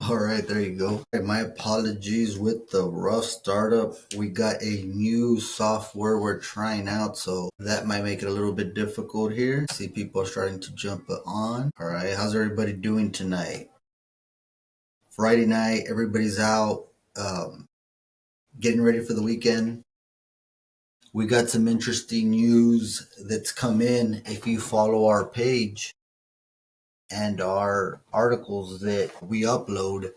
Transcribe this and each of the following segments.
All right, there you go. All right, my apologies with the rough startup. We got a new software we're trying out, so that might make it a little bit difficult here. See, people are starting to jump on. All right, how's everybody doing tonight? Friday night, everybody's out, getting ready for the weekend. We got some interesting news that's come in. If you follow our page and our articles that we upload,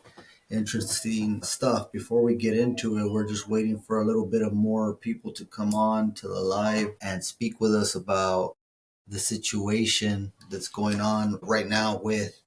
interesting stuff. Before we get into it, we're just waiting for a little bit of more people to come on to the live and speak with us about the situation that's going on right now with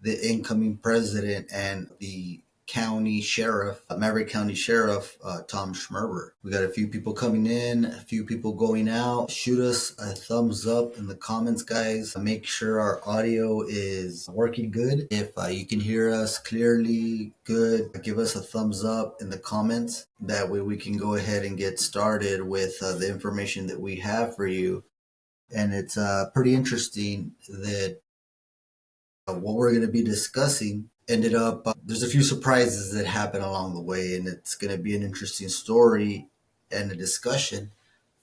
the incoming president and the county sheriff, Maverick County Sheriff, Tom Schmerber. We got a few people coming in, a few people going out. Shoot us a thumbs up in the comments, guys. Make sure our audio is working good. If you can hear us clearly, good, give us a thumbs up in the comments. That way we can go ahead and get started with the information that we have for you. And it's pretty interesting that what we're going to be discussing ended up there's a few surprises that happen along the way, and it's going to be an interesting story and a discussion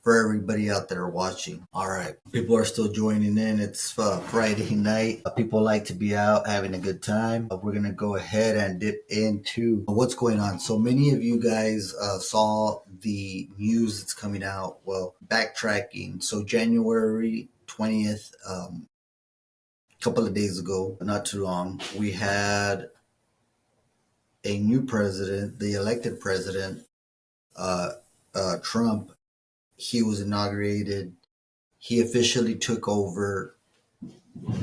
for everybody out there watching. All right, people are still joining in. It's Friday night. People like to be out having a good time. We're going to go ahead and dip into what's going on. So many of you guys saw the news that's coming out. Well, backtracking. So January 20th, couple of days ago, not too long, we had a new president, the elected president, Trump. He was inaugurated. He officially took over.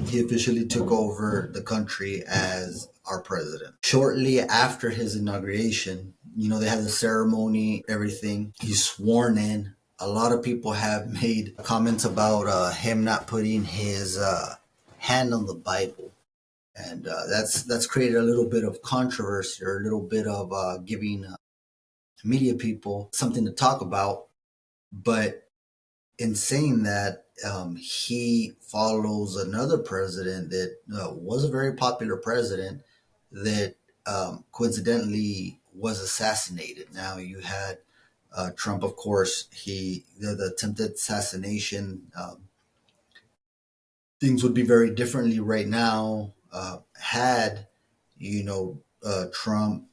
He officially took over the country as our president. Shortly after his inauguration, they had the ceremony, everything. He's sworn in. A lot of people have made comments about him not putting his hand on the Bible. And that's created a little bit of controversy, or a little bit of giving media people something to talk about. But in saying that, he follows another president that was a very popular president that coincidentally was assassinated. Now you had Trump, of course. The attempted assassination. Things would be very differently right now had Trump,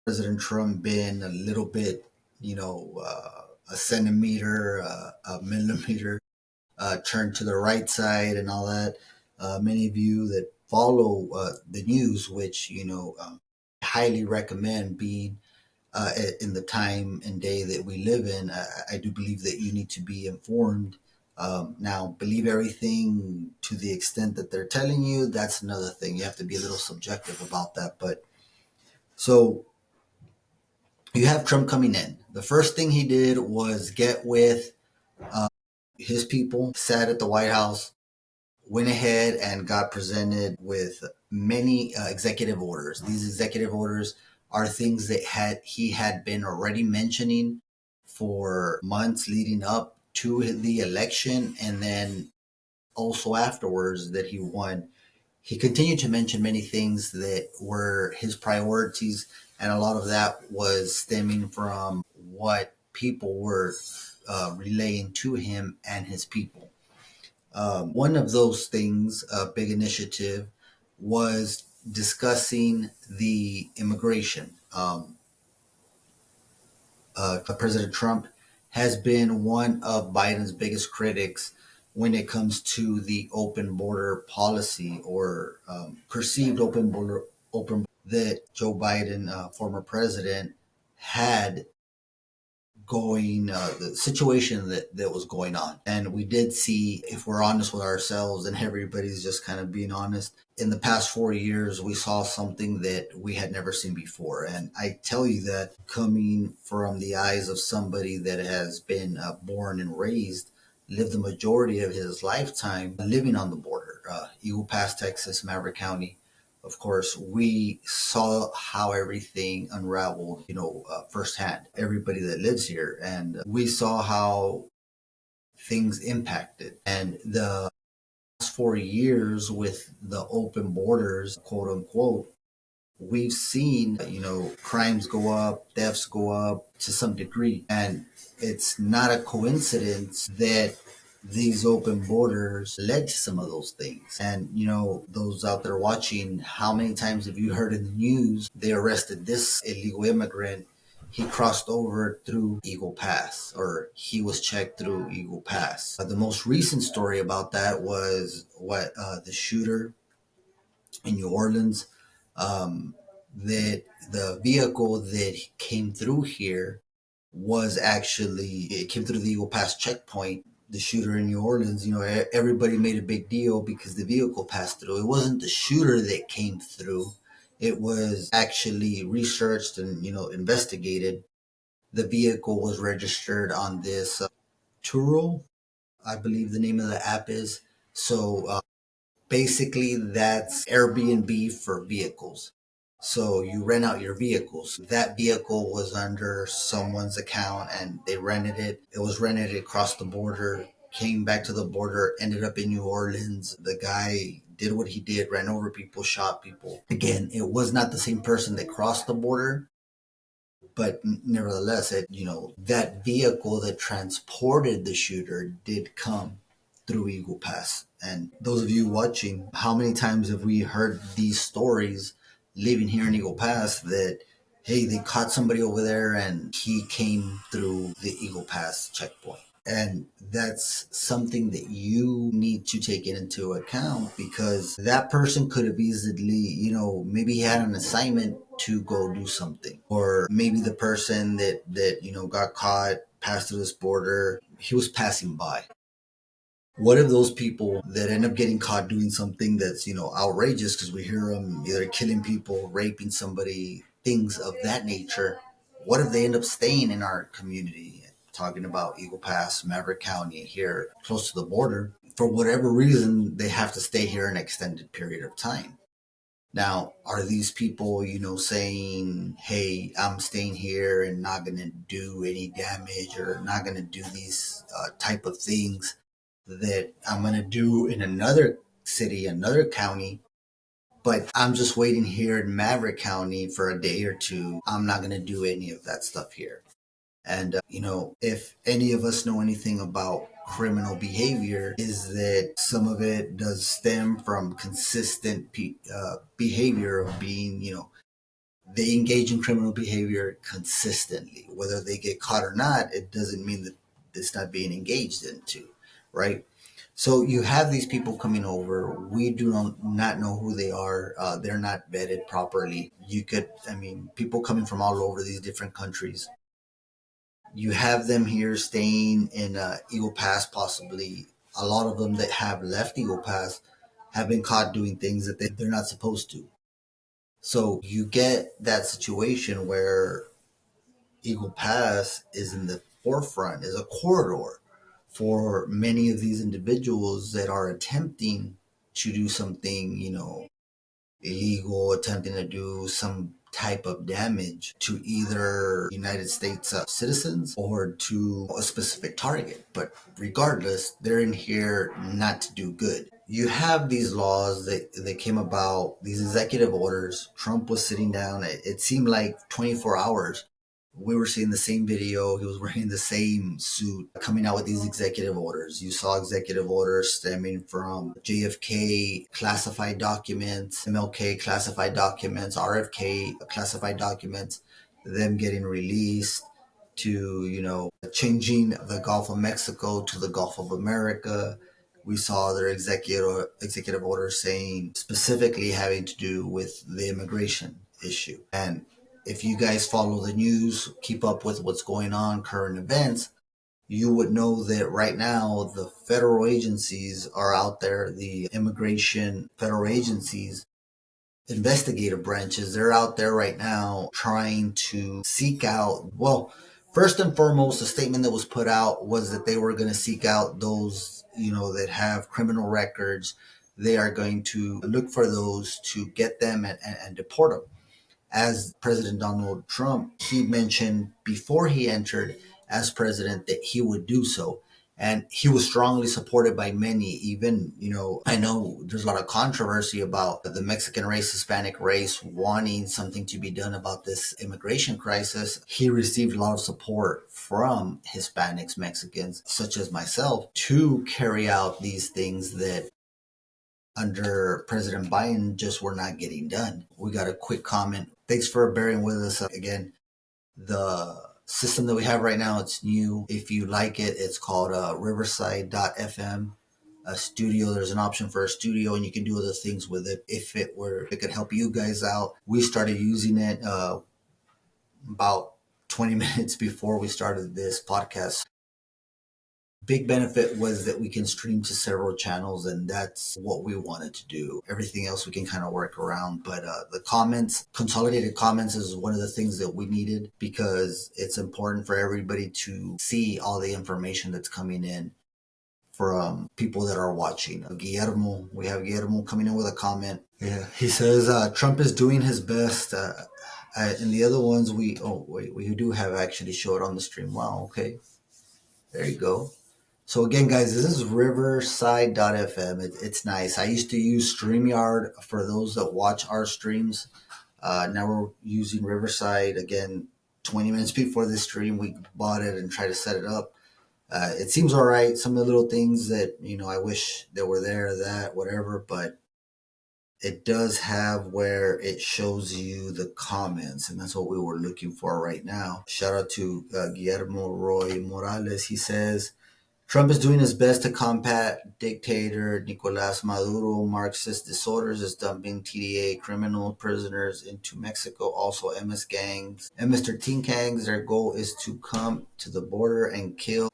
President Trump, been a little bit, a centimeter, a millimeter turned to the right side and all that. Many of you that follow the news, which highly recommend being in the time and day that we live in, I do believe that you need to be informed. Now, believe everything to the extent that they're telling you, that's another thing. You have to be a little subjective about that. But so you have Trump coming in. The first thing he did was get with his people, sat at the White House, went ahead and got presented with many executive orders. These executive orders are things that he had been already mentioning for months leading up to the election, and then also afterwards that he won. He continued to mention many things that were his priorities, and a lot of that was stemming from what people were relaying to him and his people. One of those things, a big initiative, was discussing the immigration. President Trump has been one of Biden's biggest critics when it comes to the open border policy, or perceived open that Joe Biden, former president, had going, the situation that was going on. And we did see, if we're honest with ourselves, and everybody's just kind of being honest, in the past 4 years, we saw something that we had never seen before. And I tell you that coming from the eyes of somebody that has been born and raised, lived the majority of his lifetime living on the border, Eagle Pass, Texas, Maverick County. Of course, we saw how everything unraveled, firsthand, everybody that lives here. And we saw how things impacted. And the last 4 years with the open borders, quote unquote, we've seen, crimes go up, thefts go up to some degree. And it's not a coincidence that these open borders led to some of those things. And, those out there watching, how many times have you heard in the news they arrested this illegal immigrant? He crossed over through Eagle Pass, or he was checked through Eagle Pass. The most recent story about that was the shooter in New Orleans, um, that the vehicle that came through here was actually, it came through the Eagle Pass checkpoint. The shooter in New Orleans, everybody made a big deal because the vehicle passed through. It wasn't the shooter that came through. It was actually researched and, investigated. The vehicle was registered on this Turo, I believe the name of the app is. So basically, that's Airbnb for vehicles. So you rent out your vehicles. That vehicle was under someone's account and they rented it. It was rented across the border, came back to the border, ended up in New Orleans. The guy did what he did, ran over people, shot people. Again, it was not the same person that crossed the border, but nevertheless, that vehicle that transported the shooter did come through Eagle Pass. And those of you watching, how many times have we heard these stories living here in Eagle Pass that, hey, they caught somebody over there and he came through the Eagle Pass checkpoint? And that's something that you need to take into account, because that person could have easily, maybe he had an assignment to go do something. Or maybe the person that got caught, passed through this border, he was passing by. What if those people that end up getting caught doing something that's, outrageous, because we hear them either killing people, raping somebody, things of that nature, what if they end up staying in our community? Talking about Eagle Pass, Maverick County, here close to the border. For whatever reason, they have to stay here an extended period of time. Now, are these people, saying, hey, I'm staying here and not going to do any damage or not going to do these type of things that I'm going to do in another city, another county, but I'm just waiting here in Maverick County for a day or two. I'm not going to do any of that stuff here. And, if any of us know anything about criminal behavior, is that some of it does stem from consistent behavior of being, they engage in criminal behavior consistently. Whether they get caught or not, it doesn't mean that it's not being engaged into, right? So you have these people coming over. We do not know who they are. They're not vetted properly. People coming from all over these different countries. You have them here staying in Eagle Pass, possibly. A lot of them that have left Eagle Pass have been caught doing things that they're not supposed to. So you get that situation where Eagle Pass is in the forefront, is a corridor for many of these individuals that are attempting to do something, illegal, attempting to do some type of damage to either United States citizens or to a specific target. But regardless, they're in here not to do good. You have these laws that came about, these executive orders. Trump was sitting down. It seemed like 24 hours. We were seeing the same video. He was wearing the same suit, coming out with these executive orders. You saw executive orders stemming from JFK classified documents, MLK classified documents, RFK classified documents, them getting released, to, changing the Gulf of Mexico to the Gulf of America. We saw their executive orders saying, specifically having to do with the immigration issue. And if you guys follow the news, keep up with what's going on, current events, you would know that right now the federal agencies are out there, the immigration federal agencies, investigative branches, they're out there right now trying to seek out, well, first and foremost, the statement that was put out was that they were going to seek out those, that have criminal records. They are going to look for those to get them and deport them. As President Donald Trump, he mentioned before he entered as president that he would do so. and he was strongly supported by many. Even, I know there's a lot of controversy about the Mexican race, Hispanic race wanting something to be done about this immigration crisis. He received a lot of support from Hispanics, Mexicans, such as myself, to carry out these things that under President Biden just were not getting done. We got a quick comment. Thanks for bearing with us again. The system that we have right now, it's new. If you like it, it's called Riverside.fm. A studio. There's an option for a studio, and you can do other things with it. If it could help you guys out, we started using it about 20 minutes before we started this podcast. Big benefit was that we can stream to several channels, and that's what we wanted to do. Everything else we can kind of work around, but the comments, consolidated comments, is one of the things that we needed, because it's important for everybody to see all the information that's coming in from people that are watching. Guillermo, we have Guillermo coming in with a comment. Yeah, he says Trump is doing his best. And the other ones we do have actually showed on the stream. Wow, okay, there you go. So again, guys, this is Riverside.fm. It's nice. I used to use StreamYard for those that watch our streams. Now we're using Riverside. Again, 20 minutes before this stream, we bought it and tried to set it up. It seems all right. Some of the little things that, I wish that were there, that, whatever, but it does have where it shows you the comments, and that's what we were looking for right now. Shout out to Guillermo Roy Morales. He says, Trump is doing his best to combat dictator Nicolas Maduro Marxist disorders, is dumping TDA criminal prisoners into Mexico, also MS gangs and MS-13 gangs. Their goal is to come to the border and kill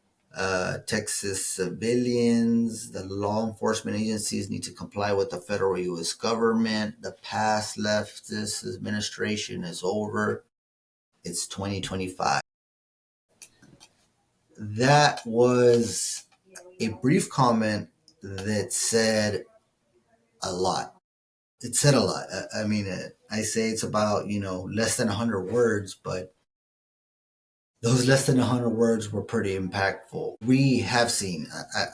Texas civilians. The law enforcement agencies need to comply with the federal U.S. government. The past leftist administration is over. It's 2025. That was a brief comment that said a lot. It said a lot. I mean, I say it's about, less than 100 words, but those less than 100 words were pretty impactful. We have seen,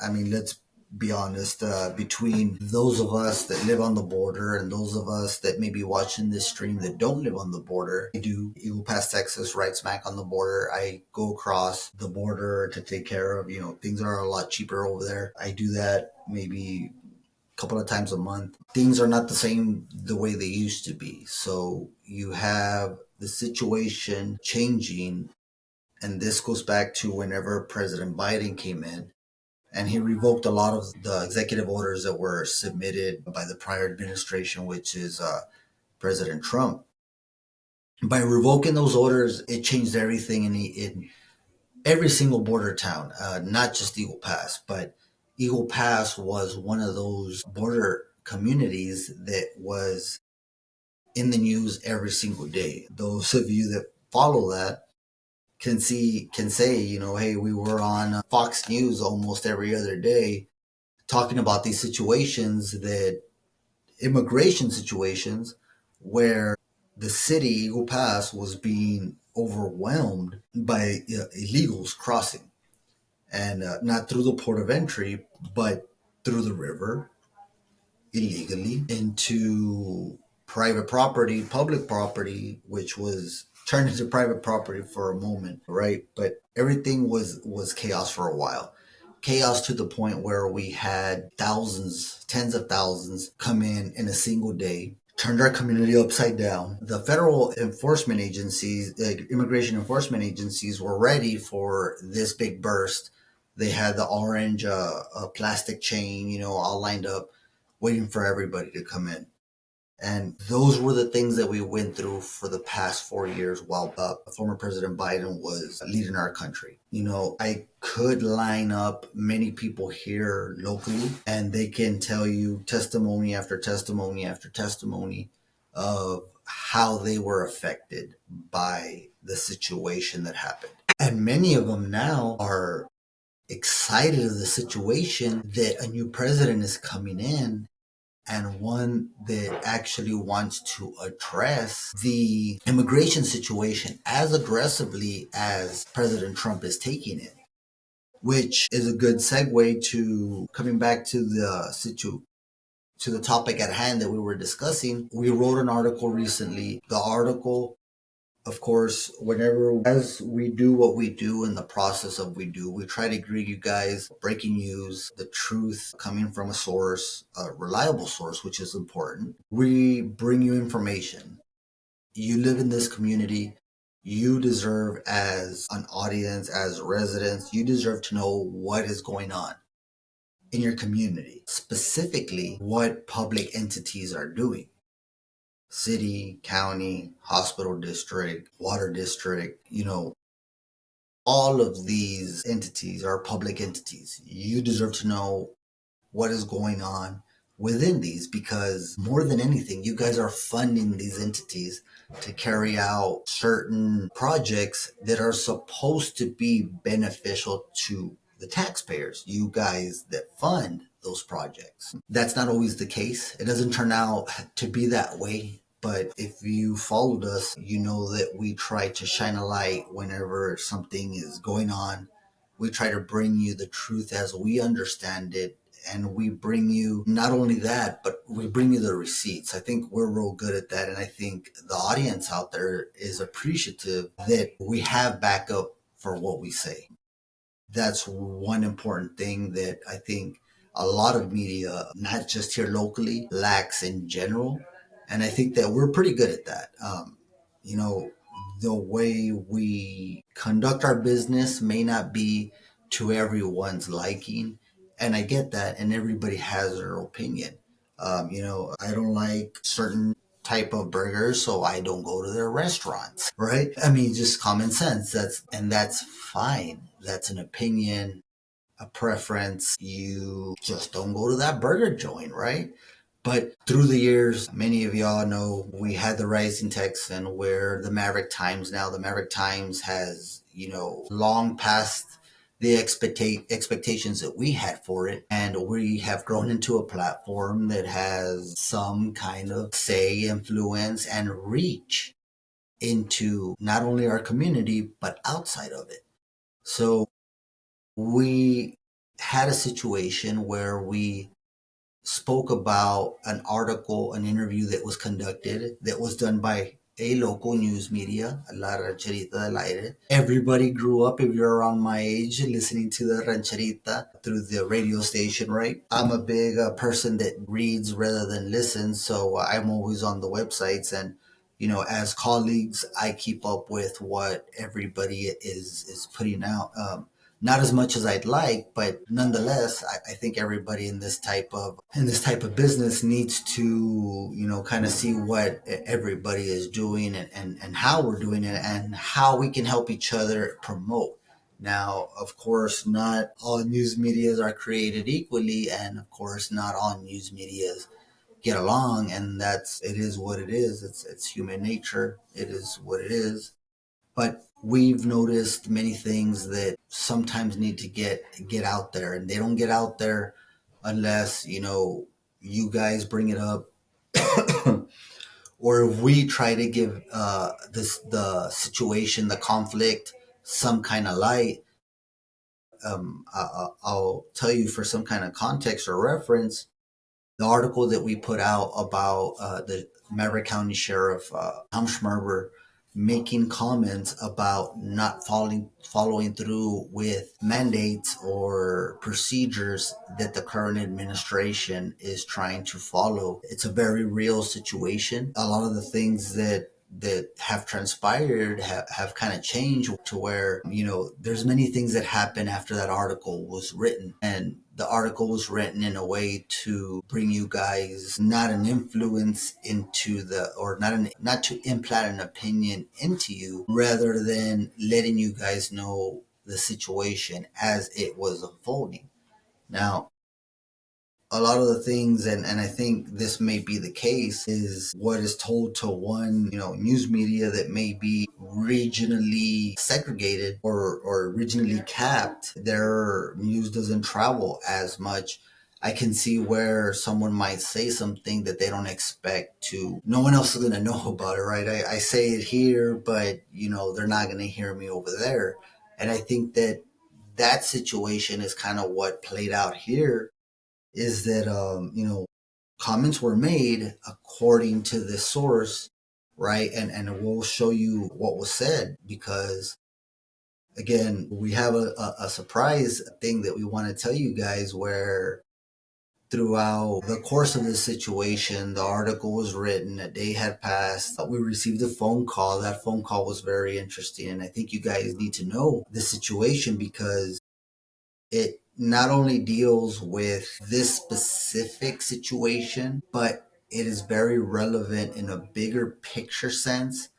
I mean, let's be honest, between those of us that live on the border and those of us that may be watching this stream that don't live on the border. I do Eagle Pass, Texas, right smack on the border. I go across the border to take care of, things are a lot cheaper over there. I do that maybe a couple of times a month. Things are not the same the way they used to be. So you have the situation changing. And this goes back to whenever President Biden came in, and he revoked a lot of the executive orders that were submitted by the prior administration, which is President Trump. By revoking those orders, it changed everything in every single border town, not just Eagle Pass, but Eagle Pass was one of those border communities that was in the news every single day. Those of you that follow that can say, hey, we were on Fox News almost every other day talking about these immigration situations, where the city, Eagle Pass, was being overwhelmed by illegals crossing, and not through the port of entry, but through the river illegally into private property, public property, which was turned into private property for a moment, right? But everything was chaos for a while. Chaos to the point where we had thousands, tens of thousands come in a single day, turned our community upside down. The federal enforcement agencies, like immigration enforcement agencies, were ready for this big burst. They had the orange plastic chain, all lined up, waiting for everybody to come in. And those were the things that we went through for the past 4 years while former President Biden was leading our country. I could line up many people here locally, and they can tell you testimony after testimony after testimony of how they were affected by the situation that happened. And many of them now are excited of the situation that a new president is coming in, and one that actually wants to address the immigration situation as aggressively as President Trump is taking it. which is a good segue to coming back to the topic at hand that we were discussing. We wrote an article recently. The article, of course, whenever as we do what we do in the process of we try to greet you guys breaking news, the truth coming from a source, a reliable source, which is important. We bring you information. You live in this community. You deserve, as an audience, as residents, you deserve to know what is going on in your community, specifically what public entities are doing. City, county, hospital district, water district, all of these entities are public entities. You deserve to know what is going on within these, because more than anything, you guys are funding these entities to carry out certain projects that are supposed to be beneficial to the taxpayers, you guys that fund those projects. That's not always the case. It doesn't turn out to be that way. But if you followed us, you know that we try to shine a light whenever something is going on. We try to bring you the truth as we understand it, and we bring you not only that, but we bring you the receipts. I think we're real good at that, and I think the audience out there is appreciative that we have backup for what we say. That's one important thing that I think a lot of media, not just here locally, lacks in general. And I think that we're pretty good at that. You know, the way we conduct our business may not be to everyone's liking. And I get that. And everybody has their opinion. I don't like certain type of burgers, so I don't go to their restaurants, right? I mean, just common sense. That's fine. That's an opinion, a preference. You just don't go to that burger joint, right? But through the years, many of y'all know we had the Rising Texan, where the Maverick Times now. The Maverick Times has, long past the expectations that we had for it. And we have grown into a platform that has some kind of say, influence, and reach into not only our community, but outside of it. So we had a situation where we spoke about an article, an interview that was conducted, that was done by a local news media, La Rancherita del Aire. Everybody grew up, if you're around my age, listening to the Rancherita through the radio station, right? I'm a big person that reads rather than listens, so I'm always on the websites, and as colleagues, I keep up with what everybody is putting out. Not as much as I'd like, but nonetheless, I think everybody in this type of business needs to, kind of see what everybody is doing, and how we're doing it, and how we can help each other promote. Now, of course, not all news medias are created equally, and of course, not all news medias get along, and it is what it is. It's human nature. It is what it is. But we've noticed many things that sometimes need to get out there, and they don't get out there unless you guys bring it up, or if we try to give the situation, the conflict, some kind of light. I'll tell you, for some kind of context or reference, the article that we put out about the Maverick County Sheriff Tom Schmerber making comments about not following through with mandates or procedures that the current administration is trying to follow. It's a very real situation. A lot of the things that have transpired have kind of changed to where there's many things that happened after that article was written, and the article was written in a way to bring you guys not an influence into not to implant an opinion into you, rather than letting you guys know the situation as it was unfolding. Now, a lot of the things, and I think this may be the case, is what is told to one, news media that may be regionally segregated or regionally capped. Their news doesn't travel as much. I can see where someone might say something that they don't expect to. No one else is going to know about it, right? I say it here, but they're not going to hear me over there. And I think that that situation is kind of what played out here, is that, comments were made according to this source, right? And we'll show you what was said because, again, we have a surprise thing that we want to tell you guys where throughout the course of this situation, the article was written, a day had passed. We received a phone call. That phone call was very interesting. And I think you guys need to know the situation because it not only deals with this specific situation, but it is very relevant in a bigger picture sense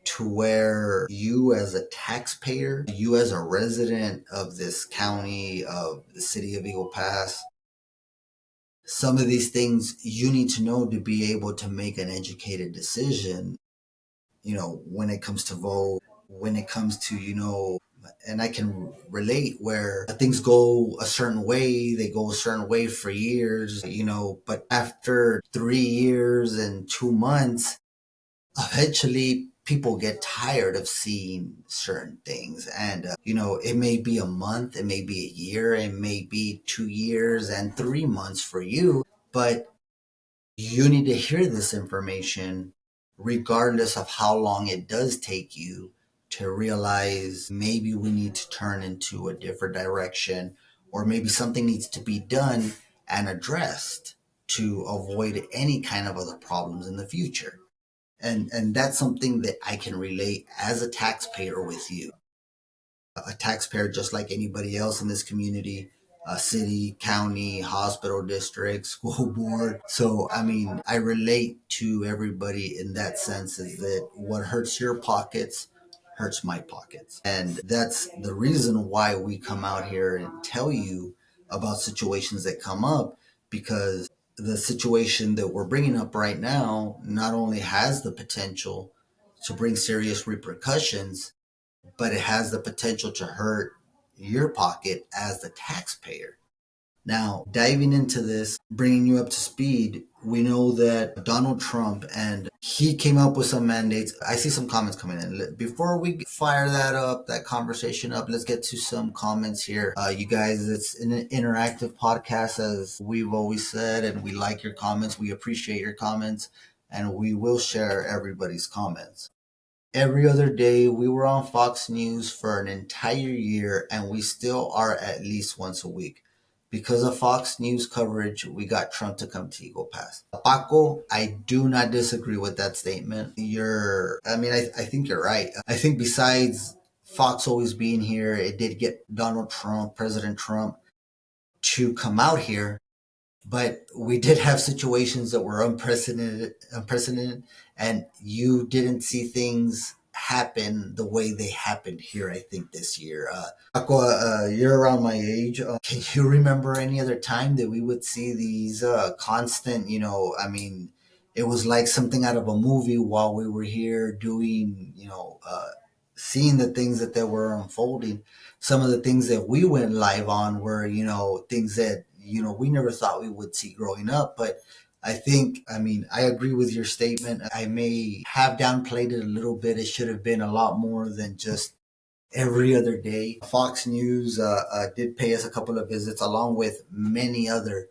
to where you as a taxpayer, you as a resident of this county, of the city of Eagle Pass, some of these things you need to know to be able to make an educated decision, when it comes to vote, when it comes to, and I can relate where things go a certain way, they go a certain way for years, but after 3 years and 2 months, eventually people get tired of seeing certain things. And, it may be a month, it may be a year, it may be 2 years and 3 months for you, but you need to hear this information regardless of how long it does take you to realize maybe we need to turn into a different direction or maybe something needs to be done and addressed to avoid any kind of other problems in the future. And that's something that I can relate as a taxpayer with you. A taxpayer just like anybody else in this community, a city, county, hospital district, school board. So, I mean, I relate to everybody in that sense is that what hurts your pockets hurts my pockets. And that's the reason why we come out here and tell you about situations that come up because the situation that we're bringing up right now not only has the potential to bring serious repercussions, but it has the potential to hurt your pocket as the taxpayer. Now, diving into this, bringing you up to speed, we know that Donald Trump, and he came up with some mandates. I see some comments coming in. Before we fire that up, that conversation up, let's get to some comments here. You guys, it's an interactive podcast, as we've always said, and we like your comments. We appreciate your comments, and we will share everybody's comments. Every other day, we were on Fox News for an entire year, and we still are at least once a week. Because of Fox News coverage, we got Trump to come to Eagle Pass. Paco, I do not disagree with that statement. I think you're right. I think besides Fox always being here, it did get Donald Trump, President Trump, to come out here. But we did have situations that were unprecedented, and you didn't see things happen the way they happened here, I think, this year. Paco, you're around my age. Can you remember any other time that we would see these constant, it was like something out of a movie while we were here doing, seeing the things that were unfolding. Some of the things that we went live on were, things that, we never thought we would see growing up. But I agree with your statement. I may have downplayed it a little bit. It should have been a lot more than just every other day. Fox News did pay us a couple of visits, along with many other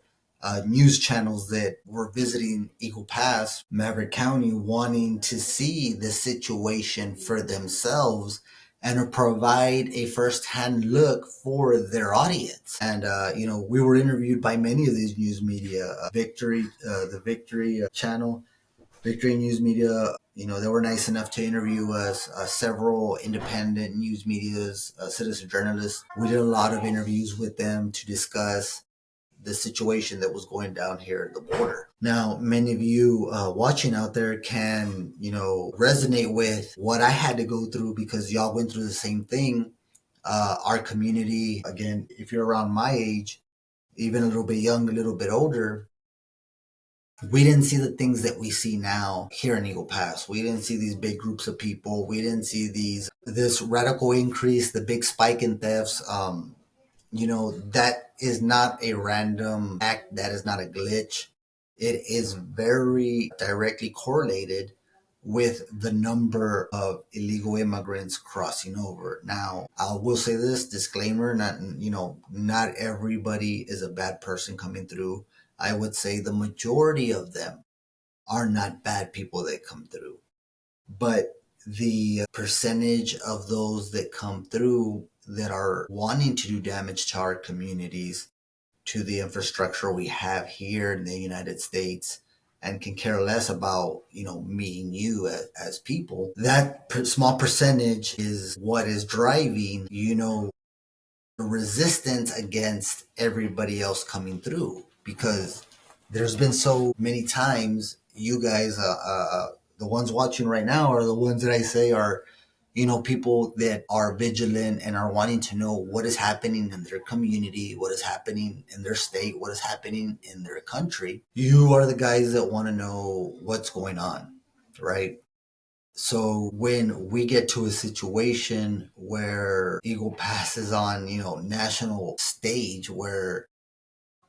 news channels that were visiting Eagle Pass, Maverick County, wanting to see the situation for themselves and to provide a firsthand look for their audience. And, we were interviewed by many of these news media, the Victory channel, Victory News Media. They were nice enough to interview us, several independent news medias, citizen journalists. We did a lot of interviews with them to discuss the situation that was going down here at the border. Now, many of you watching out there can, resonate with what I had to go through because y'all went through the same thing. Our community, again, if you're around my age, even a little bit young, a little bit older, we didn't see the things that we see now here in Eagle Pass. We didn't see these big groups of people. We didn't see this radical increase, the big spike in thefts. That is not a random act. That is not a glitch. It is very directly correlated with the number of illegal immigrants crossing over. Now, I will say this disclaimer, not everybody is a bad person coming through. I would say the majority of them are not bad people that come through. But the percentage of those that come through that are wanting to do damage to our communities, to the infrastructure we have here in the United States, and can care less about me and you as people, that small percentage is what is driving resistance against everybody else coming through. Because there's been so many times you guys the ones watching right now are the ones that I say are people that are vigilant and are wanting to know what is happening in their community, what is happening in their state, what is happening in their country. You are the guys that want to know what's going on, right? So when we get to a situation where Eagle Pass is on, national stage, where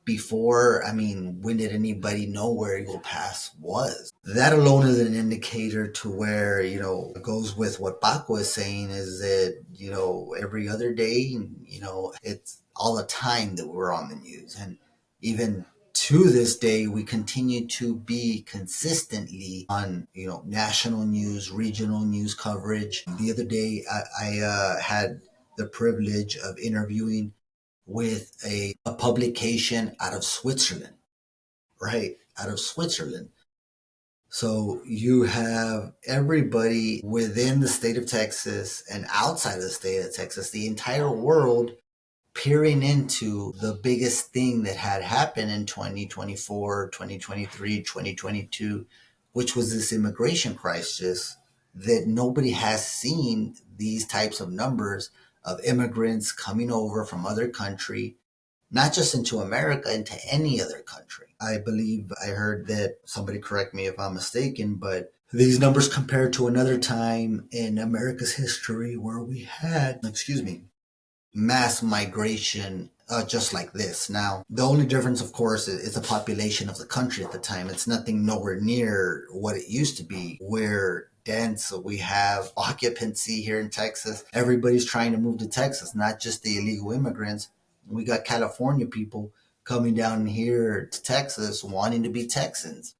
before, when did anybody know where Eagle Pass was? That alone is an indicator to where, it goes with what Paco is saying, is that, every other day, it's all the time that we're on the news. And even to this day, we continue to be consistently on, national news, regional news coverage. The other day, I had the privilege of interviewing with a publication out of Switzerland, right? Out of Switzerland. So you have everybody within the state of Texas and outside of the state of Texas, the entire world peering into the biggest thing that had happened in 2024, 2023, 2022, which was this immigration crisis, that nobody has seen these types of numbers of immigrants coming over from other country, not just into America, into any other country. I believe I heard that, somebody correct me if I'm mistaken, but these numbers compared to another time in America's history where we had, mass migration just like this. Now, the only difference, of course, is the population of the country at the time. It's nothing nowhere near what it used to be. We're dense. We have occupancy here in Texas. Everybody's trying to move to Texas, not just the illegal immigrants. We got California people coming down here to Texas wanting to be Texans.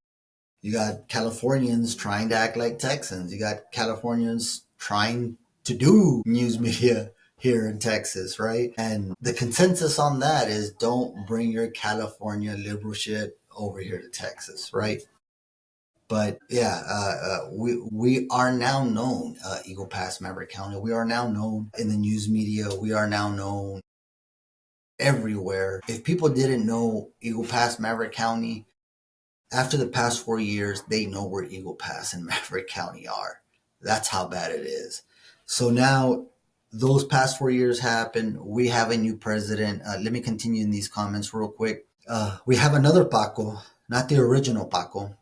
You got Californians trying to act like Texans. You got Californians trying to do news media here in Texas, right? And the consensus on that is, don't bring your California liberal shit over here to Texas, right? But yeah, we are now known, Eagle Pass, Maverick County. We are now known in the news media. We are now known everywhere. If people didn't know Eagle Pass, Maverick County, after the past 4 years, they know where Eagle Pass and Maverick County are. That's how bad it is. So now those past 4 years happen. We have a new president. Let me continue in these comments real quick. We have another Paco, not the original Paco.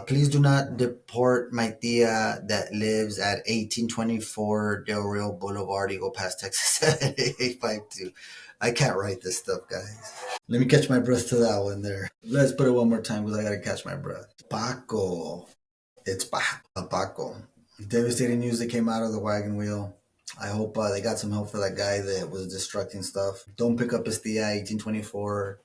Please do not deport my tia that lives at 1824 Del Rio Boulevard, Eagle Pass, Texas 78852. I can't write this stuff, guys. Let me catch my breath to that one there. Let's put it one more time because I gotta catch my breath. Paco. It's Paco. Devastating news that came out of the wagon wheel. I hope they got some help for that guy that was destructing stuff. Don't pick up his tia 1824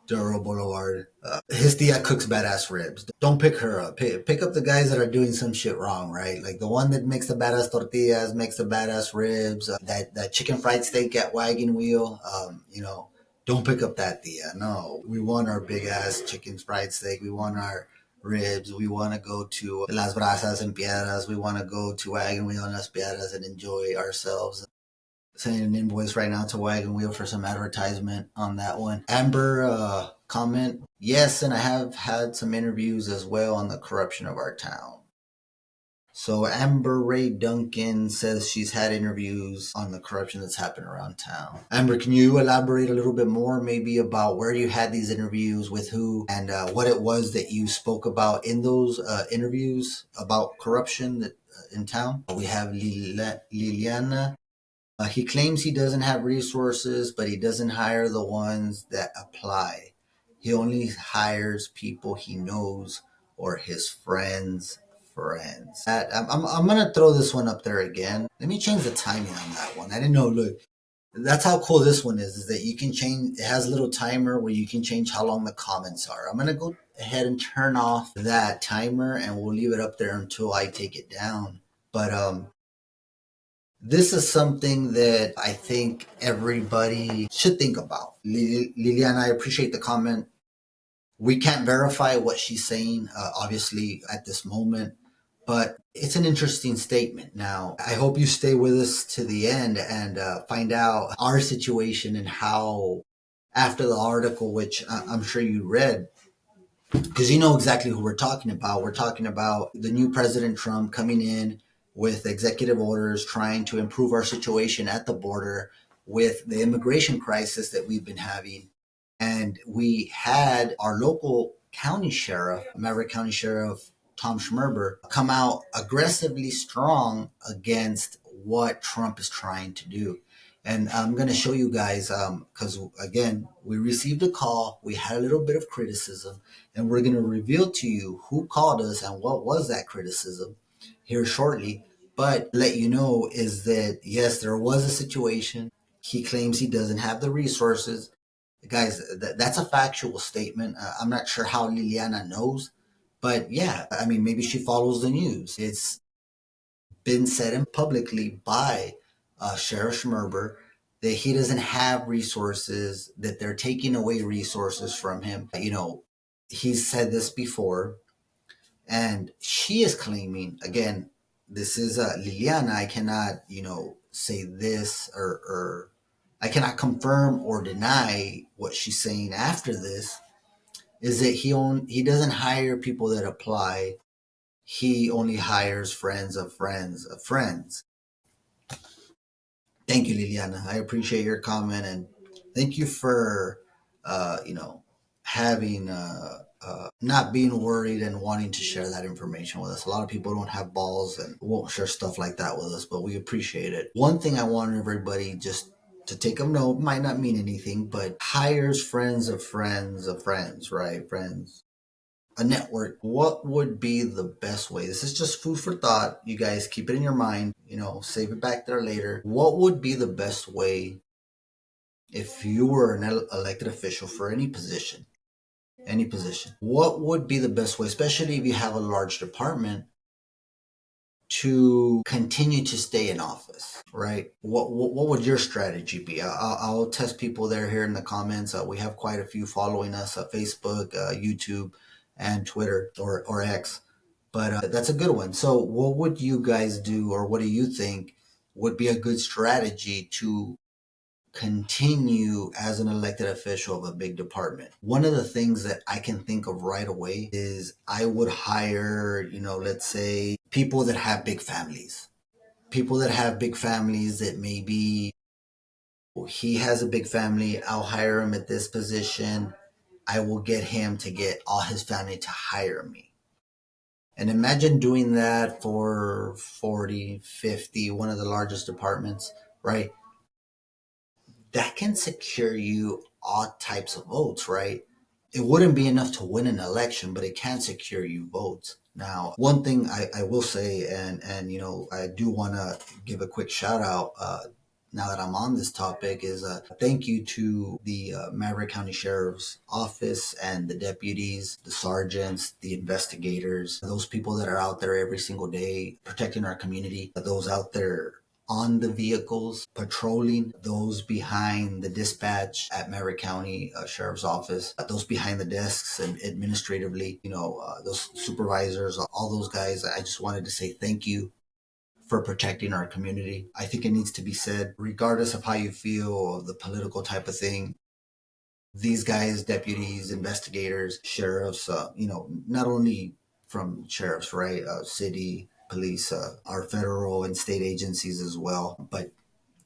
Duro Boulevard. His tia cooks badass ribs. Don't pick her up. Pick up the guys that are doing some shit wrong, right? Like the one that makes the badass tortillas, makes the badass ribs, that chicken fried steak at Wagon Wheel. Don't pick up that tia. No, we want our big ass chicken fried steak. We want our ribs. We want to go to Las Brasas and Piedras. We want to go to Wagon Wheel and Las Piedras and enjoy ourselves. Sending an invoice right now to Wagon Wheel for some advertisement on that one. Amber comment, yes, and I have had some interviews as well on the corruption of our town. So Amber Ray Duncan says she's had interviews on the corruption that's happened around town. Amber, can you elaborate a little bit more maybe about where you had these interviews, with who, and what it was that you spoke about in those interviews about corruption that, in town? We have Liliana. He claims he doesn't have resources, but he doesn't hire the ones that apply. He only hires people he knows or his friends friends. I'm gonna throw this one up there again. Let me change the timing on that one. I didn't know. Look, that's how cool this one is that you can change. It has a little timer where you can change how long the comments are. I'm gonna go ahead and turn off that timer, and we'll leave it up there until I take it down. But this is something that I think everybody should think about. Liliana, I appreciate the comment. We can't verify what she's saying, obviously, at this moment, but it's an interesting statement. Now, I hope you stay with us to the end and find out our situation and how, after the article, which I'm sure you read, because you know exactly who we're talking about. We're talking about the new President Trump coming in with executive orders trying to improve our situation at the border with the immigration crisis that we've been having. And we had our local county sheriff, Maverick County Sheriff Tom Schmerber, come out aggressively strong against what Trump is trying to do. And I'm going to show you guys, because again, we received a call, we had a little bit of criticism, and we're going to reveal to you who called us and what was that criticism here shortly. But let you know is that, yes, there was a situation. He claims he doesn't have the resources. Guys, that's a factual statement. I'm not sure how Liliana knows, but yeah, I mean, maybe she follows the news. It's been said in publicly by Sheriff Schmerber that he doesn't have resources, that they're taking away resources from him. You know, he's said this before, and she is claiming, again, this is Liliana. I cannot, say this or I cannot confirm or deny what she's saying after this, is that he doesn't hire people that apply. He only hires friends of friends of friends. Thank you, Liliana. I appreciate your comment, and thank you for, having not being worried and wanting to share that information with us. A lot of people don't have balls and won't share stuff like that with us, but we appreciate it. One thing I want everybody just to take a note, might not mean anything, but hires friends of friends of friends, right? Friends, a network. What would be the best way? This is just food for thought. You guys keep it in your mind, save it back there later. What would be the best way if you were an elected official for any position? Any position. What would be the best way, especially if you have a large department, to continue to stay in office, right? What would your strategy be? I'll test people there here in the comments. We have quite a few following us on Facebook, YouTube, and Twitter or X. But that's a good one. So what would you guys do, or what do you think would be a good strategy to continue as an elected official of a big department? One of the things that I can think of right away is I would hire, let's say people that have big families. People that have big families that maybe he has a big family, I'll hire him at this position. I will get him to get all his family to hire me. And imagine doing that for 40, 50, one of the largest departments, right? That can secure you all types of votes, right? It wouldn't be enough to win an election, but it can secure you votes. Now, one thing I will say, and I do want to give a quick shout out now that I'm on this topic, is thank you to the Maverick County Sheriff's Office and the deputies, the sergeants, the investigators, those people that are out there every single day protecting our community, those out there on the vehicles, patrolling, those behind the dispatch at Maverick County Sheriff's Office, those behind the desks and administratively, those supervisors, all those guys. I just wanted to say thank you for protecting our community. I think it needs to be said, regardless of how you feel, the political type of thing. These guys, deputies, investigators, sheriffs, not only from sheriffs, right? City, police, our federal and state agencies as well. But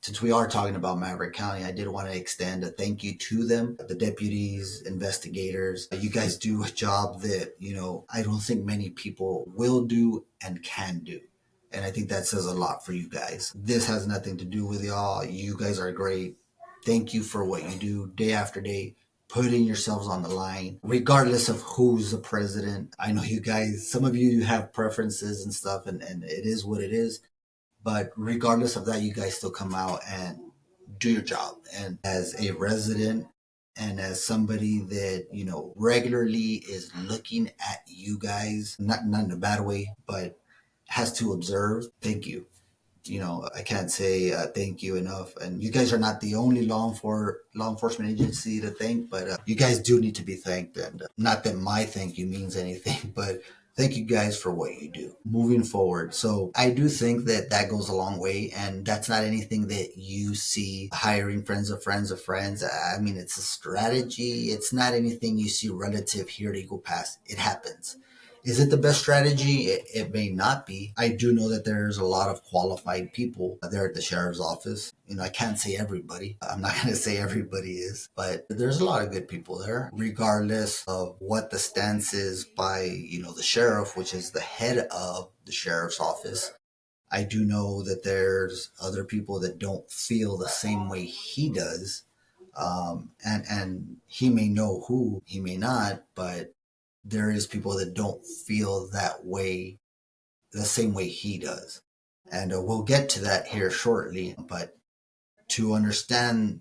since we are talking about Maverick County, I did want to extend a thank you to them, the deputies, investigators. You guys do a job that, I don't think many people will do and can do. And I think that says a lot for you guys. This has nothing to do with y'all. You guys are great. Thank you for what you do day after day, putting yourselves on the line, regardless of who's the president. I know you guys, some of you have preferences and stuff, and it is what it is. But regardless of that, you guys still come out and do your job. And as a resident and as somebody that, regularly is looking at you guys, not in a bad way, but has to observe, thank you. I can't say thank you enough. And you guys are not the only law enforcement agency to thank, but you guys do need to be thanked. And not that my thank you means anything, but thank you guys for what you do. Moving forward, so I do think that that goes a long way, and that's not anything that you see hiring friends of friends of friends. I mean, it's a strategy. It's not anything you see relative here to Eagle Pass. It happens. Is it the best strategy? It may not be. I do know that there's a lot of qualified people there at the sheriff's office. I can't say everybody. I'm not going to say everybody is, but there's a lot of good people there, regardless of what the stance is by, the sheriff, which is the head of the sheriff's office. I do know that there's other people that don't feel the same way he does. And he may know who, he may not, but there is people that don't feel that way, the same way he does. And we'll get to that here shortly. But to understand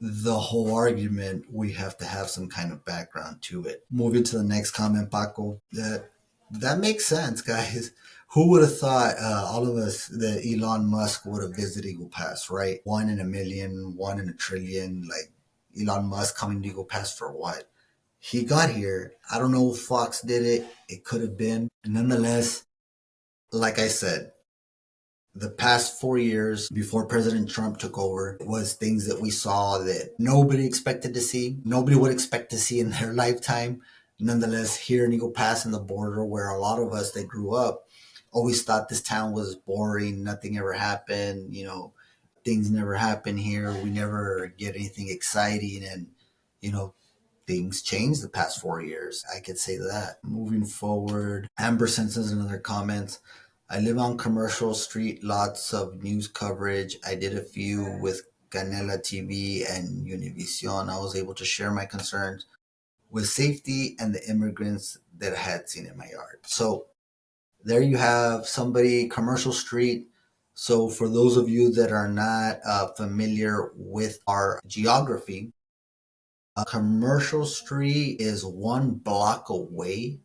the whole argument, we have to have some kind of background to it. Moving to the next comment, Paco, that makes sense, guys. Who would have thought, all of us, that Elon Musk would have visited Eagle Pass, right? 1 in a million, 1 in a trillion. Like, Elon Musk coming to Eagle Pass for what? He got here. I don't know if Fox did it. It could have been. Nonetheless, like I said, the past 4 years before President Trump took over was things that we saw that nobody expected to see. Nobody would expect to see in their lifetime. Nonetheless, here in Eagle Pass and the border, where a lot of us that grew up always thought this town was boring, nothing ever happened, things never happen here. We never get anything exciting. And, things changed the past 4 years. I could say that. Moving forward, Amber sends us another comment. I live on Commercial Street, lots of news coverage. I did a few with Canela TV and Univision. I was able to share my concerns with safety and the immigrants that I had seen in my yard. So there you have somebody, Commercial Street. So for those of you that are not familiar with our geography, Commercial Street is 1 block away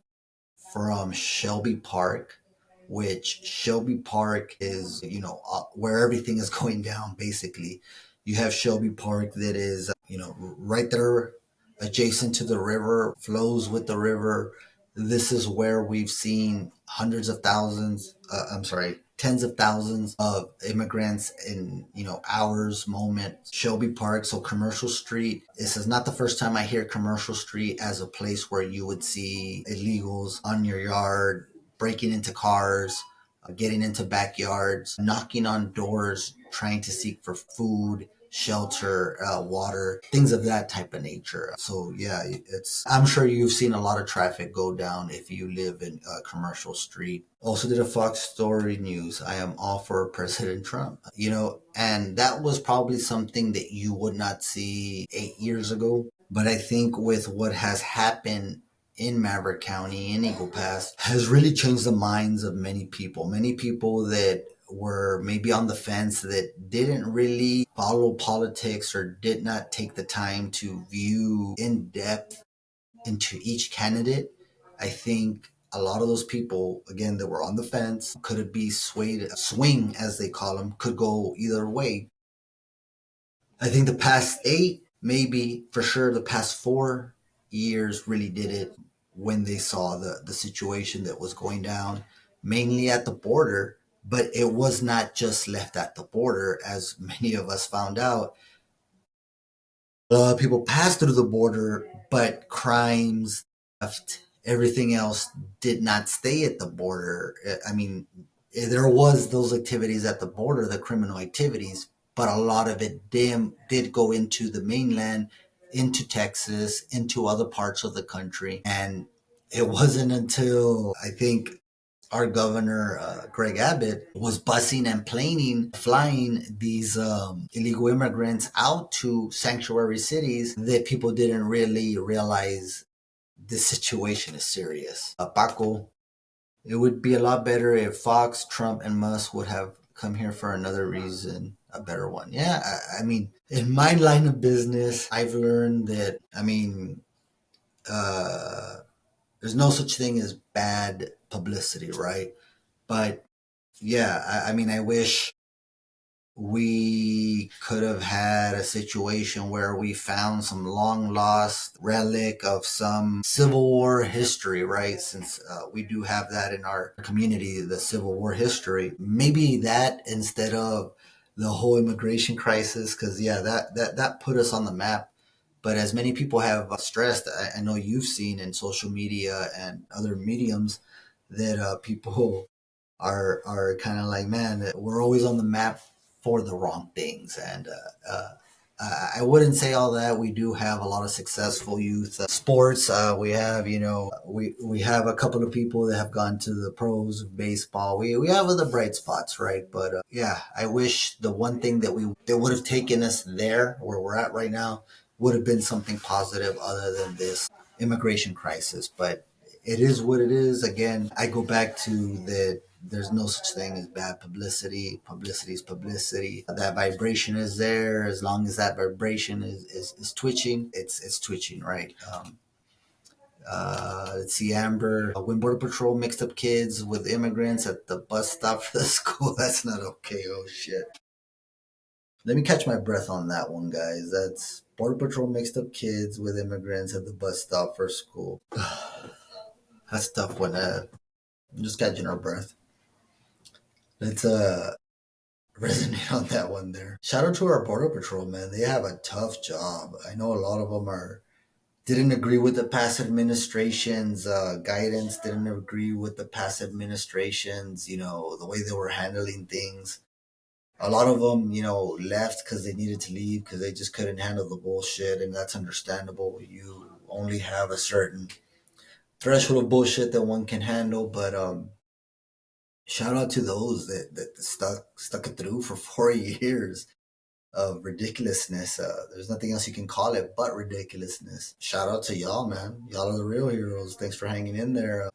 from Shelby Park, which Shelby Park is, where everything is going down, basically. You have Shelby Park that is, right there adjacent to the river, flows with the river. This is where we've seen tens of thousands of immigrants in, hours, moments. Shelby Park, so Commercial Street. This is not the first time I hear Commercial Street as a place where you would see illegals on your yard, breaking into cars, getting into backyards, knocking on doors, trying to seek for food, shelter, water, things of that type of nature. So yeah, I'm sure you've seen a lot of traffic go down if you live in Commercial Street. Also did a Fox Story News. I am all for President Trump, and that was probably something that you would not see 8 years ago. But I think with what has happened in Maverick County, in Eagle Pass, has really changed the minds of many people. Many people that were maybe on the fence, that didn't really follow politics or did not take the time to view in depth into each candidate. I think a lot of those people, again, that were on the fence, could it be swayed, swing as they call them, could go either way. I think the past 8, maybe for sure the past 4 years really did it, when they saw the situation that was going down, mainly at the border. But it was not just left at the border, as many of us found out. People passed through the border, but crimes, theft, everything else did not stay at the border. I mean, there was those activities at the border, the criminal activities, but a lot of it did go into the mainland, into Texas, into other parts of the country. And it wasn't until, I think, our governor, Greg Abbott, was busing and flying these illegal immigrants out to sanctuary cities, that people didn't really realize the situation is serious. Paco, it would be a lot better if Fox, Trump, and Musk would have come here for another reason, a better one. Yeah, I mean, in my line of business, I've learned that, I mean, uh, there's no such thing as bad publicity, right? But yeah, I mean, I wish we could have had a situation where we found some long lost relic of some Civil War history, right? Since we do have that in our community, the Civil War history. Maybe that instead of the whole immigration crisis, because yeah, that put us on the map. But as many people have stressed, I know you've seen in social media and other mediums that people are kind of like, man, we're always on the map for the wrong things. And I wouldn't say all that. We do have a lot of successful youth sports. We have, we have a couple of people that have gone to the pros of baseball. We have other bright spots, right? But yeah, I wish the one thing that would have taken us there where we're at right now would have been something positive other than this immigration crisis. But it is what it is. Again, I go back to that there's no such thing as bad publicity. Publicity is publicity. That vibration is there. As long as that vibration is twitching, it's twitching, right? Let's see, Amber. When Border Patrol mixed up kids with immigrants at the bus stop for the school, that's not okay. Oh, shit. Let me catch my breath on that one, guys. That's Border Patrol mixed up kids with immigrants at the bus stop for school. That's tough when I'm just catching our breath. Let's resonate on that one there. Shout out to our Border Patrol, man. They have a tough job. I know a lot of them are didn't agree with the past administration's guidance, didn't agree with the past administration's, the way they were handling things. A lot of them, left because they needed to leave because they just couldn't handle the bullshit, and that's understandable. You only have a certain threshold of bullshit that one can handle, but shout out to those that stuck it through for 4 years of ridiculousness. There's nothing else you can call it but ridiculousness. Shout out to y'all, man. Y'all are the real heroes. Thanks for hanging in there.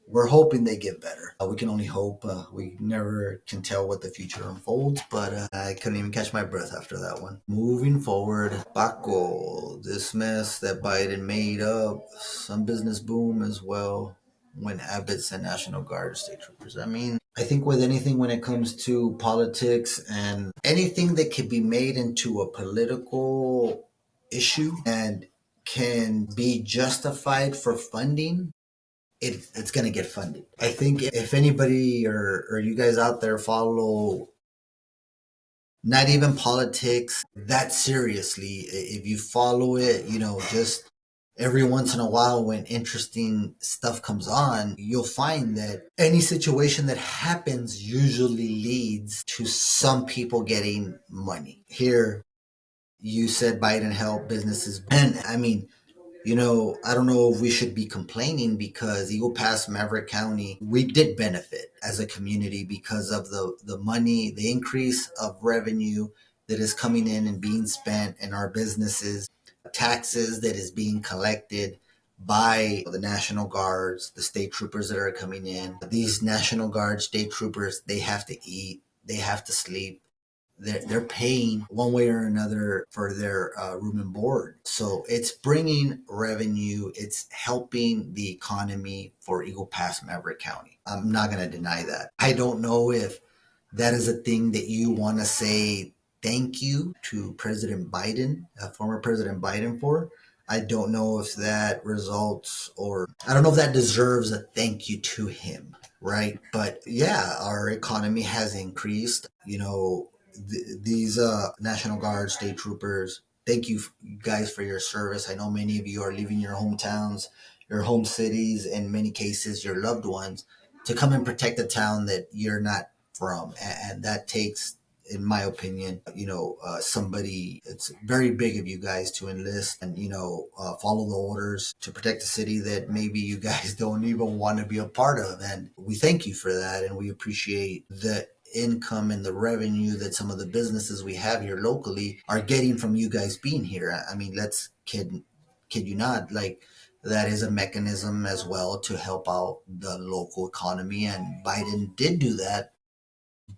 We're hoping they get better. We can only hope. We never can tell what the future unfolds, but I couldn't even catch my breath after that one. Moving forward, Paco, this mess that Biden made up, some business boom as well when Abbott sent National Guard state troopers. I mean, I think with anything when it comes to politics and anything that can be made into a political issue and can be justified for funding, it's going to get funded. I think if anybody or you guys out there follow not even politics that seriously, if you follow it, just every once in a while when interesting stuff comes on, you'll find that any situation that happens usually leads to some people getting money. Here, you said Biden helped businesses. And I mean, I don't know if we should be complaining because Eagle Pass, Maverick County, we did benefit as a community because of the money, the increase of revenue that is coming in and being spent in our businesses, taxes that is being collected by the National Guards, the state troopers that are coming in. These National Guard state troopers, they have to eat, they have to sleep, they're paying one way or another for their room and board. So it's bringing revenue. It's helping the economy for Eagle Pass, Maverick County. I'm not going to deny that. I don't know if that is a thing that you want to say thank you to President Biden, former President Biden for. I don't know if that results or I don't know if that deserves a thank you to him, right? But yeah, our economy has increased. These National Guard state troopers, thank you guys for your service. I know many of you are leaving your hometowns, your home cities, in many cases your loved ones, to come and protect the town that you're not from, and that takes in my opinion, somebody, it's very big of you guys to enlist and, follow the orders to protect the city that maybe you guys don't even want to be a part of. And we thank you for that. And we appreciate the income and the revenue that some of the businesses we have here locally are getting from you guys being here. I mean, let's kid you not, like that is a mechanism as well to help out the local economy. And Biden did do that,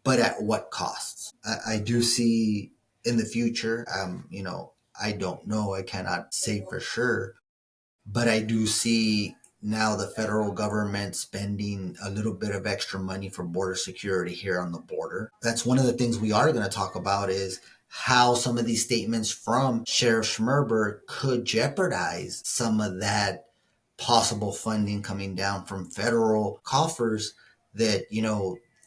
but at what costs? I do see in the future, I don't know, I cannot say for sure, but I do see now the federal government spending a little bit of extra money for border security here on the border. That's one of the things we are going to talk about is how some of these statements from Sheriff Schmerber could jeopardize some of that possible funding coming down from federal coffers that,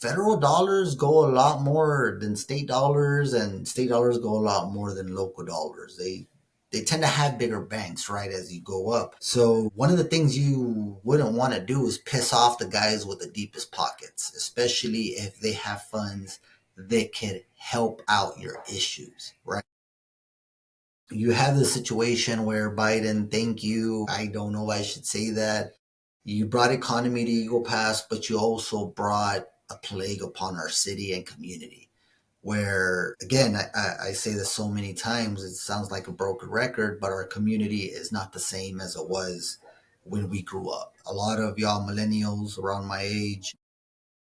federal dollars go a lot more than state dollars and state dollars go a lot more than local dollars. They tend to have bigger banks, right, as you go up. So one of the things you wouldn't want to do is piss off the guys with the deepest pockets, especially if they have funds that can help out your issues, right? You have the situation where Biden, thank you, I don't know if I should say that. You brought economy to Eagle Pass, but you also brought a plague upon our city and community. Where, again, I say this so many times, it sounds like a broken record, but our community is not the same as it was when we grew up. A lot of y'all millennials around my age,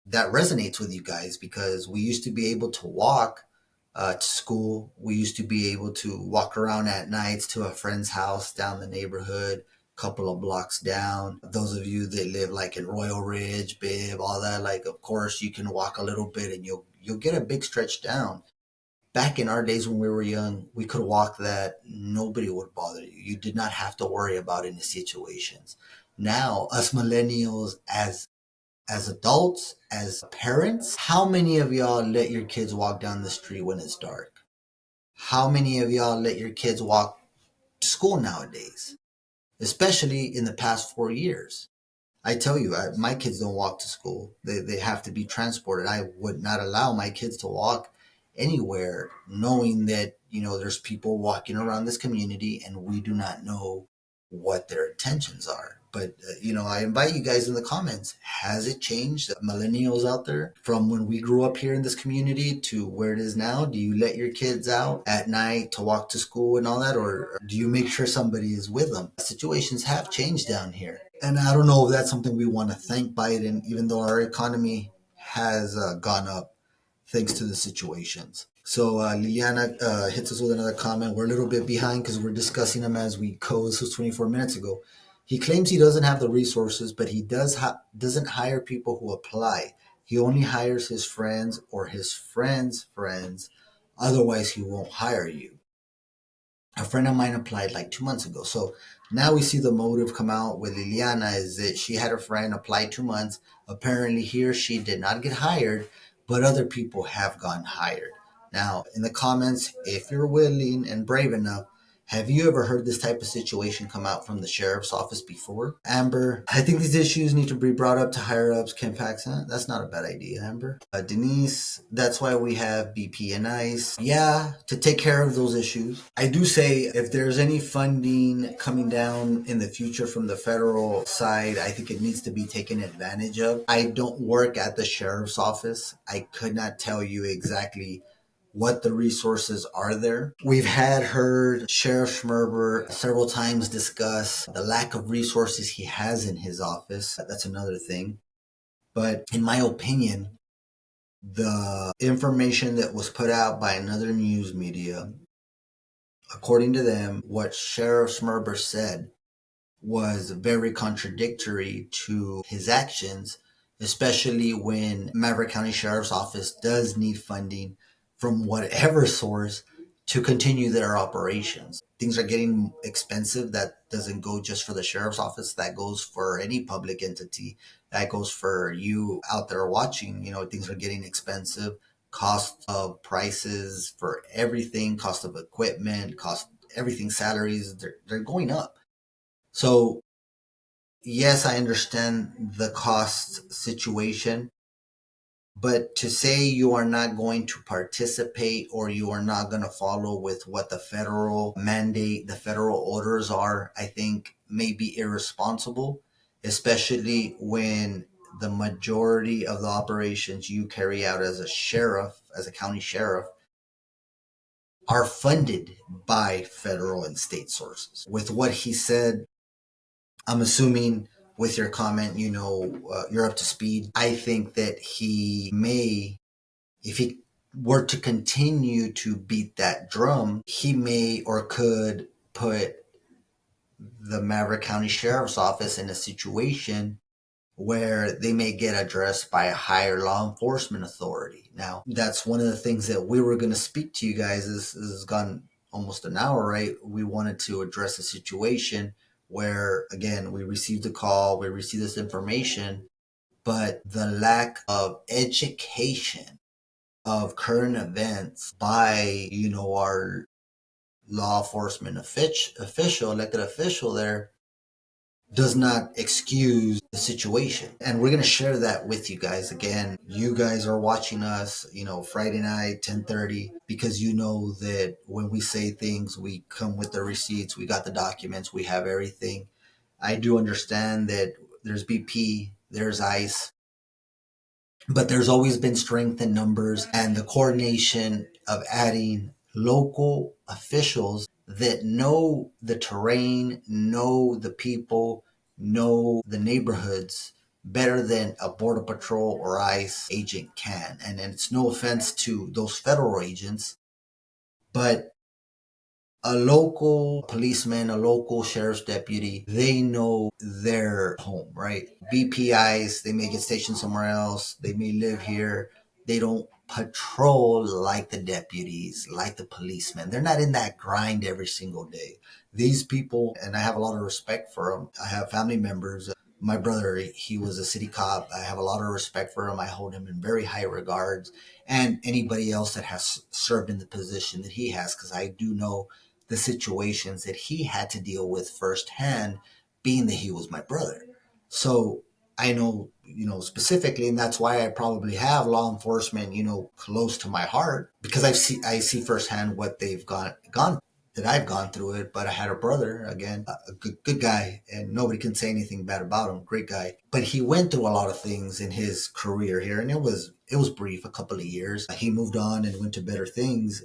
that resonates with you guys because we used to be able to walk to school. We used to be able to walk around at nights to a friend's house down the neighborhood, a couple of blocks down. Those of you that live like in Royal Ridge, Bibb, all that, like of course you can walk a little bit and you'll get a big stretch down. Back in our days when we were young, we could walk that, nobody would bother you. You did not have to worry about any situations. Now, us millennials, as adults, as parents, how many of y'all let your kids walk down the street when it's dark? How many of y'all let your kids walk to school nowadays? Especially in the past 4 years. I tell you, my kids don't walk to school. They have to be transported. I would not allow my kids to walk anywhere knowing that, there's people walking around this community and we do not know what their intentions are. But, I invite you guys in the comments. Has it changed? Millennials out there from when we grew up here in this community to where it is now? Do you let your kids out at night to walk to school and all that? Or do you make sure somebody is with them? Situations have changed down here. And I don't know if that's something we want to thank Biden, even though our economy has gone up thanks to the situations. So Liliana hits us with another comment. We're a little bit behind because we're discussing them as we go. This was 24 minutes ago. He claims he doesn't have the resources, but he doesn't hire people who apply. He only hires his friends or his friends' friends. Otherwise, he won't hire you. A friend of mine applied like 2 months ago. So now we see the motive come out with Liliana is that she had a friend apply 2 months. Apparently, he or she did not get hired, but other people have gotten hired. Now, in the comments, if you're willing and brave enough, have you ever heard this type of situation come out from the sheriff's office before? Amber, I think these issues need to be brought up to higher ups. Ken Paxson, that's not a bad idea, Amber. Denise, that's why we have BP and ICE. Yeah, to take care of those issues. I do say if there's any funding coming down in the future from the federal side, I think it needs to be taken advantage of. I don't work at the sheriff's office. I could not tell you exactly what the resources are there. We've heard Sheriff Schmerber several times discuss the lack of resources he has in his office. That's another thing. But in my opinion, the information that was put out by another news media, according to them, what Sheriff Schmerber said was very contradictory to his actions, especially when Maverick County Sheriff's Office does need funding from whatever source to continue their operations. Things are getting expensive. That doesn't go just for the sheriff's office. That goes for any public entity. That goes for you out there watching. Things are getting expensive. Cost of prices for everything, cost of equipment, cost everything, salaries, they're going up. So, yes, I understand the cost situation, But to say you are not going to participate or you are not going to follow with what the federal mandate, the federal orders are, I think may be irresponsible, especially when the majority of the operations you carry out as a sheriff, as a county sheriff, are funded by federal and state sources. With what he said, I'm assuming with your comment, you're up to speed. I think that he may, if he were to continue to beat that drum, he may or could put the Maverick County Sheriff's Office in a situation where they may get addressed by a higher law enforcement authority. Now, that's one of the things that we were going to speak to you guys. This has gone almost an hour, right? We wanted to address a situation where, again, we received a call, we received this information, but the lack of education of current events by, our law enforcement official, elected official there, does not excuse the situation. And we're going to share that with you guys. Again, you guys are watching us, Friday night, 10:30, because you know that when we say things, we come with the receipts, we got the documents, we have everything. I do understand that there's BP, there's ICE, but there's always been strength in numbers and the coordination of adding local officials that know the terrain, know the people, know the neighborhoods better than a border patrol or ICE agent can. And it's no offense to those federal agents, but a local policeman, a local sheriff's deputy, they know their home, right? BPIs, they may get stationed somewhere else. They may live here. They don't patrol like the deputies, like the policemen. They're not in that grind every single day. These people, and I have a lot of respect for them. I have family members. My brother, he was a city cop. I have a lot of respect for him. I hold him in very high regards. And anybody else that has served in the position that he has, because I do know the situations that he had to deal with firsthand, being that he was my brother. So I know, specifically, and that's why I probably have law enforcement, close to my heart, because I see firsthand what they've gone that I've gone through it. But I had a brother, again, a good guy, and nobody can say anything bad about him. Great guy, but he went through a lot of things in his career here, and it was brief, a couple of years. He moved on and went to better things,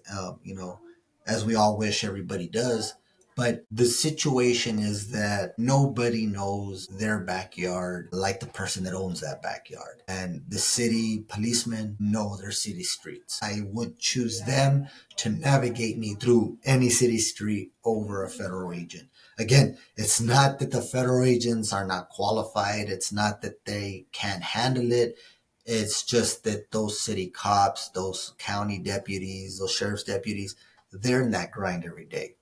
as we all wish everybody does. But the situation is that nobody knows their backyard like the person that owns that backyard. And the city policemen know their city streets. I would choose them to navigate me through any city street over a federal agent. Again, it's not that the federal agents are not qualified. It's not that they can't handle it. It's just that those city cops, those county deputies, those sheriff's deputies, they're in that grind every day,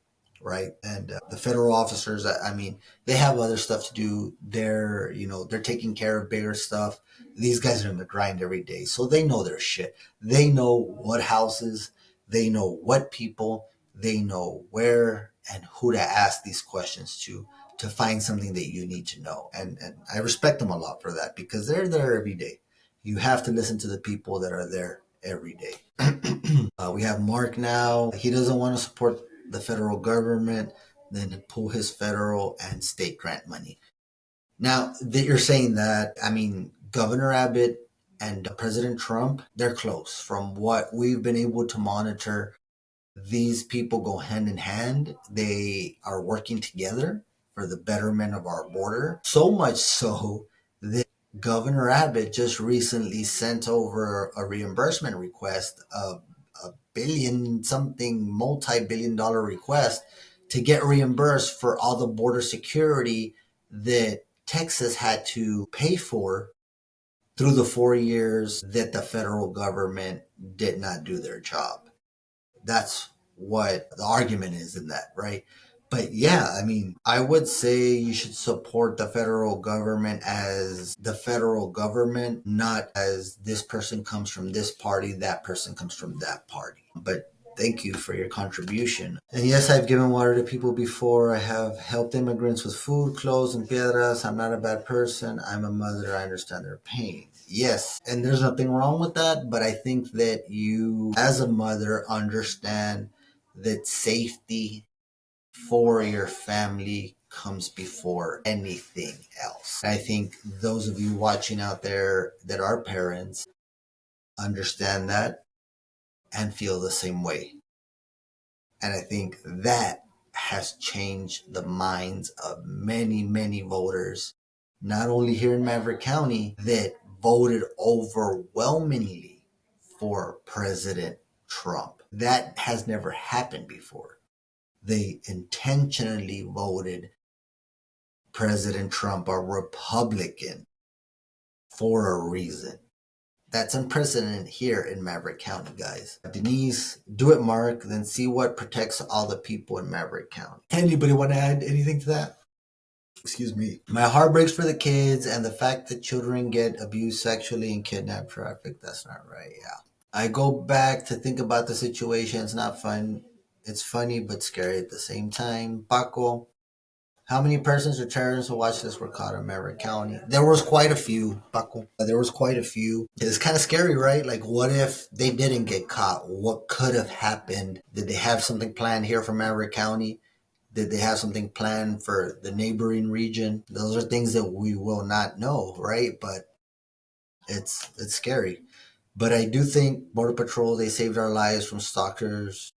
right? And the federal officers, I mean, they have other stuff to do. They're taking care of bigger stuff. These guys are in the grind every day, so they know their shit. They know what houses, they know what people, they know where and who to ask these questions to find something that you need to know. And I respect them a lot for that, because they're there every day. You have to listen to the people that are there every day. We have Mark now. He doesn't want to support the federal government, then pull his federal and state grant money. Now that you're saying that, I mean, Governor Abbott and President Trump, they're close. From what we've been able to monitor, these people go hand in hand. They are working together for the betterment of our border. So much so that Governor Abbott just recently sent over a reimbursement request of a billion something, multi-billion dollar request to get reimbursed for all the border security that Texas had to pay for through the 4 years that the federal government did not do their job. That's what the argument is in that, right? But yeah, I mean, I would say you should support the federal government as the federal government, not as this person comes from this party, that person comes from that party. But thank you for your contribution. And yes, I've given water to people before. I have helped immigrants with food, clothes, and piedras. I'm not a bad person. I'm a mother. I understand their pain. yes, and there's nothing wrong with that, but I think that you, as a mother, understand that safety for your family comes before anything else. I think those of you watching out there that are parents understand that and feel the same way. And I think that has changed the minds of many, many voters, not only here in Maverick County, that voted overwhelmingly for President Trump. That has never happened before. They intentionally voted President Trump, a Republican, for a reason. That's unprecedented here in Maverick County, guys. Denise, do it, Mark, then see what protects all the people in Maverick County. Anybody want to add anything to that? Excuse me. My heart breaks for the kids and the fact that children get abused sexually and kidnapped, trafficked. That's not right. Yeah. I go back to think about the situation. It's not fun. It's funny but scary at the same time. Paco, how many persons or terrorists who watched this were caught in Maverick County? There was quite a few, Paco. There was quite a few. It's kind of scary, right? Like, what if they didn't get caught? What could have happened? Did they have something planned here for Maverick County? Did they have something planned for the neighboring region? Those are things that we will not know, right? But it's scary. But I do think Border Patrol, they saved our lives from stalkers.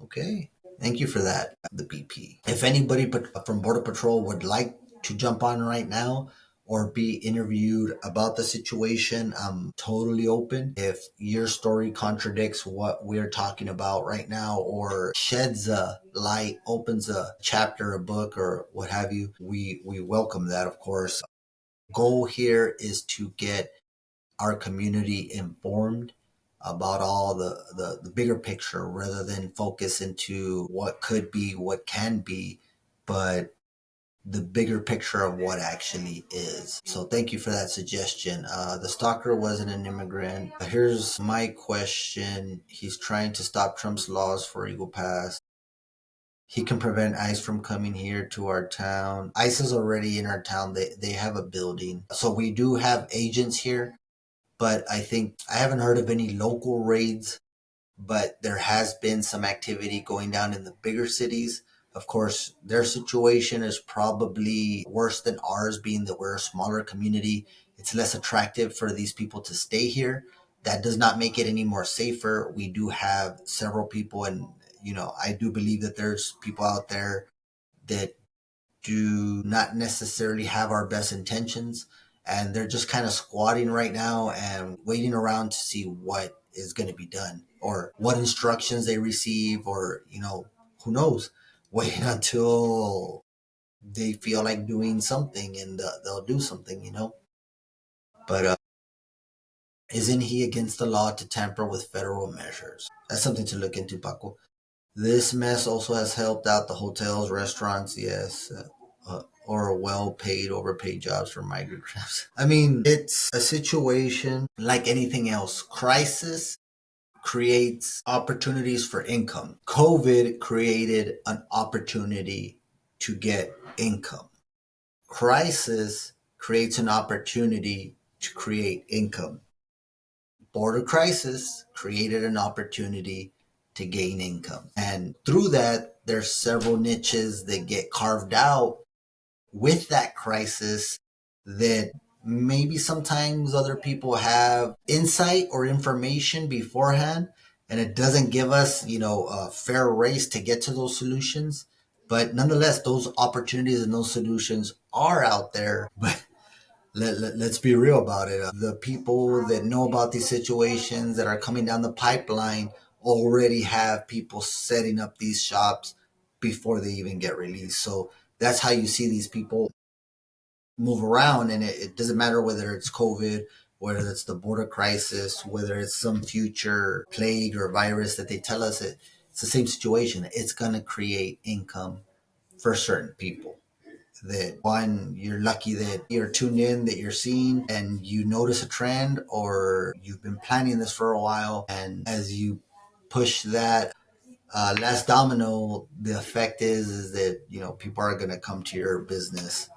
Okay. Thank you for that, the BP. If anybody from Border Patrol would like to jump on right now or be interviewed about the situation, I'm totally open. If your story contradicts what we're talking about right now or sheds a light, opens a chapter, a book, or what have you, we welcome that, of course. Goal here is to get our community informed about all the bigger picture rather than focus into what could be, what can be, but the bigger picture of what actually is. So thank you for that suggestion. The stalker wasn't an immigrant. Here's my question. He's trying to stop Trump's laws for Eagle Pass. He can prevent ICE from coming here to our town. ICE is already in our town. They have a building. So we do have agents here, but I think I haven't heard of any local raids, but there has been some activity going down in the bigger cities. Of course, their situation is probably worse than ours, being that we're a smaller community. It's less attractive for these people to stay here. That does not make it any more safer. We do have several people, and I do believe that there's people out there that do not necessarily have our best intentions, and they're just kind of squatting right now and waiting around to see what is going to be done or what instructions they receive, or who knows, waiting until they feel like doing something, and they'll do something. But isn't he against the law to tamper with federal measures? That's something to look into, Paco. This mess also has helped out the hotels, restaurants, yes, or well-paid, overpaid jobs for migrant crafts. I mean, it's a situation like anything else. Crisis creates opportunities for income. COVID created an opportunity to get income. Crisis creates an opportunity to create income. Border crisis created an opportunity to gain income. And through that, there's several niches that get carved out with that crisis that maybe sometimes other people have insight or information beforehand, and it doesn't give us, a fair race to get to those solutions. But nonetheless, those opportunities and those solutions are out there. But let's be real about it. The people that know about these situations that are coming down the pipeline already have people setting up these shops before they even get released. So that's how you see these people move around. And it doesn't matter whether it's COVID, whether it's the border crisis, whether it's some future plague or virus that they tell us it's the same situation. It's going to create income for certain people. That one, you're lucky that you're tuned in, that you're seeing, and you notice a trend, or you've been planning this for a while, and as you push that last domino, the effect is that people are going to come to your business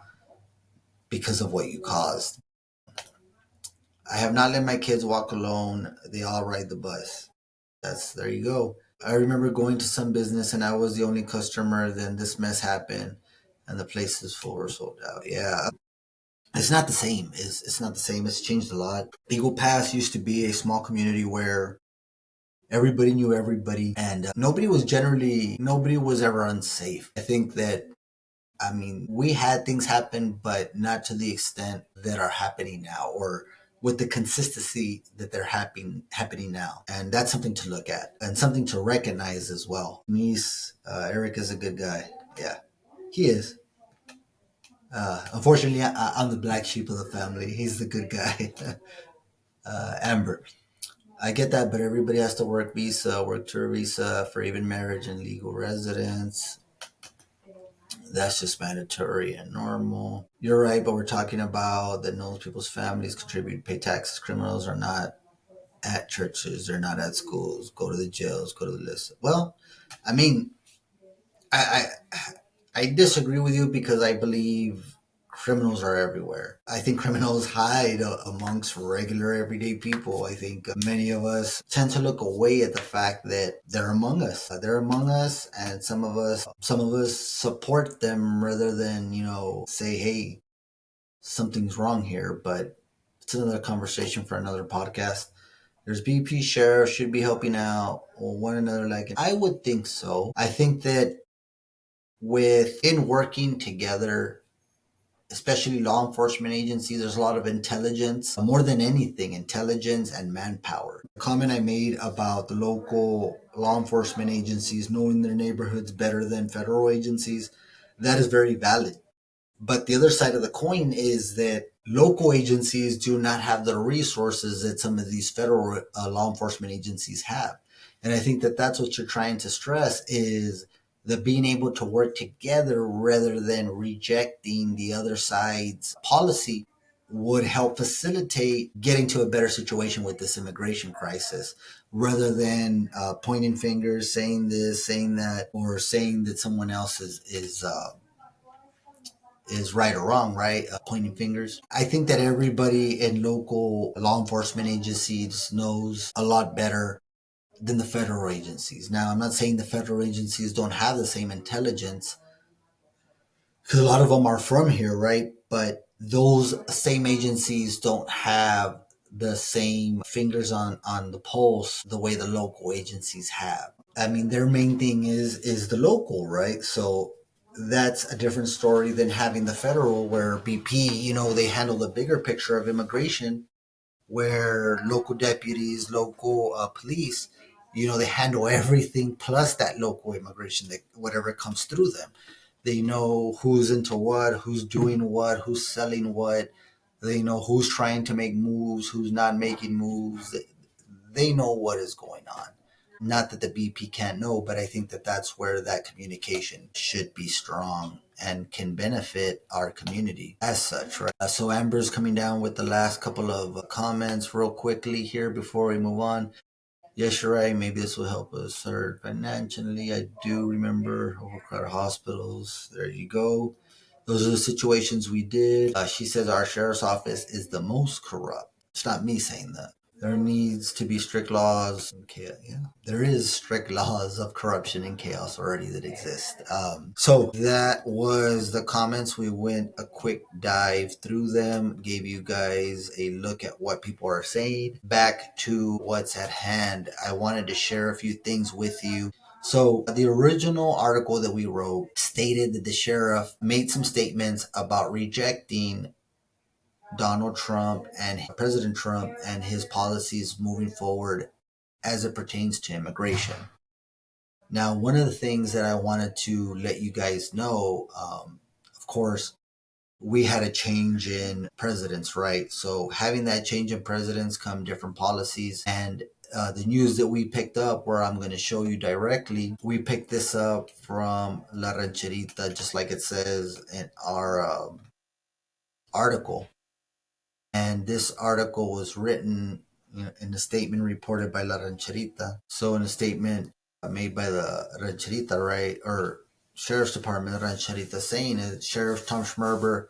because of what you caused. I have not let my kids walk alone. They all ride the bus. There you go. I remember going to some business and I was the only customer. Then this mess happened, and the place is full or sold out. Yeah, it's not the same. It's not the same. It's changed a lot. Eagle Pass used to be a small community where everybody knew everybody, and nobody was ever unsafe. I think that, I mean, we had things happen, but not to the extent that are happening now, or with the consistency that they're happening now. And that's something to look at and something to recognize as well. Niece, Eric is a good guy. Yeah, he is. Unfortunately, I'm the black sheep of the family. He's the good guy. Amber. I get that, but everybody has to work visa, work tour visa for even marriage and legal residence. That's just mandatory and normal. You're right, but we're talking about that knows people's families contribute, pay taxes. Criminals are not at churches, they're not at schools, go to the jails, go to the list. Well, I mean, I, I disagree with you because I believe criminals are everywhere. I think criminals hide amongst regular everyday people. I think many of us tend to look away at the fact that they're among us. They're among us, and some of us support them rather than, say, "Hey, something's wrong here." But it's another conversation for another podcast. There's BP sheriff should be helping out one another. Like, I would think so. I think that within working together, especially law enforcement agencies, there's a lot of intelligence, more than anything, intelligence and manpower. The comment I made about the local law enforcement agencies knowing their neighborhoods better than federal agencies, that is very valid. But the other side of the coin is that local agencies do not have the resources that some of these federal law enforcement agencies have. And I think that that's what you're trying to stress is the being able to work together rather than rejecting the other side's policy would help facilitate getting to a better situation with this immigration crisis rather than pointing fingers, saying this, saying that, or saying that someone else is right or wrong, right? Pointing fingers. I think that everybody in local law enforcement agencies knows a lot better than the federal agencies. Now, I'm not saying the federal agencies don't have the same intelligence because a lot of them are from here, right? But those same agencies don't have the same fingers on the pulse the way the local agencies have. I mean, their main thing is the local, right? So that's a different story than having the federal where BP, they handle the bigger picture of immigration, where local deputies, local police, they handle everything plus that local immigration, that whatever comes through them. They know who's into what, who's doing what, who's selling what. They know who's trying to make moves, who's not making moves. They know what is going on. Not that the BP can't know, but I think that that's where that communication should be strong and can benefit our community as such, right? So Amber's coming down with the last couple of comments real quickly here before we move on. Yes, you're right. Maybe this will help us hurt financially. I do remember overcrowded hospitals. There you go. Those are the situations we did. She says our sheriff's office is the most corrupt. It's not me saying that. There needs to be strict laws. Okay, yeah, there is strict laws of corruption and chaos already that exist. So that was the comments. We went a quick dive through them, gave you guys a look at what people are saying. Back to what's at hand, I wanted to share a few things with you. So the original article that we wrote stated that the sheriff made some statements about rejecting Donald Trump and President Trump and his policies moving forward as it pertains to immigration. Now, one of the things that I wanted to let you guys know, of course, we had a change in presidents, right? So having that change in presidents come different policies. And the news that we picked up, where I'm going to show you directly, we picked this up from La Rancherita, just like it says in our article. And this article was written in a statement reported by La Rancherita. So in a statement made by the Rancherita, right, or Sheriff's Department, the Rancherita, saying it, Sheriff Tom Schmerber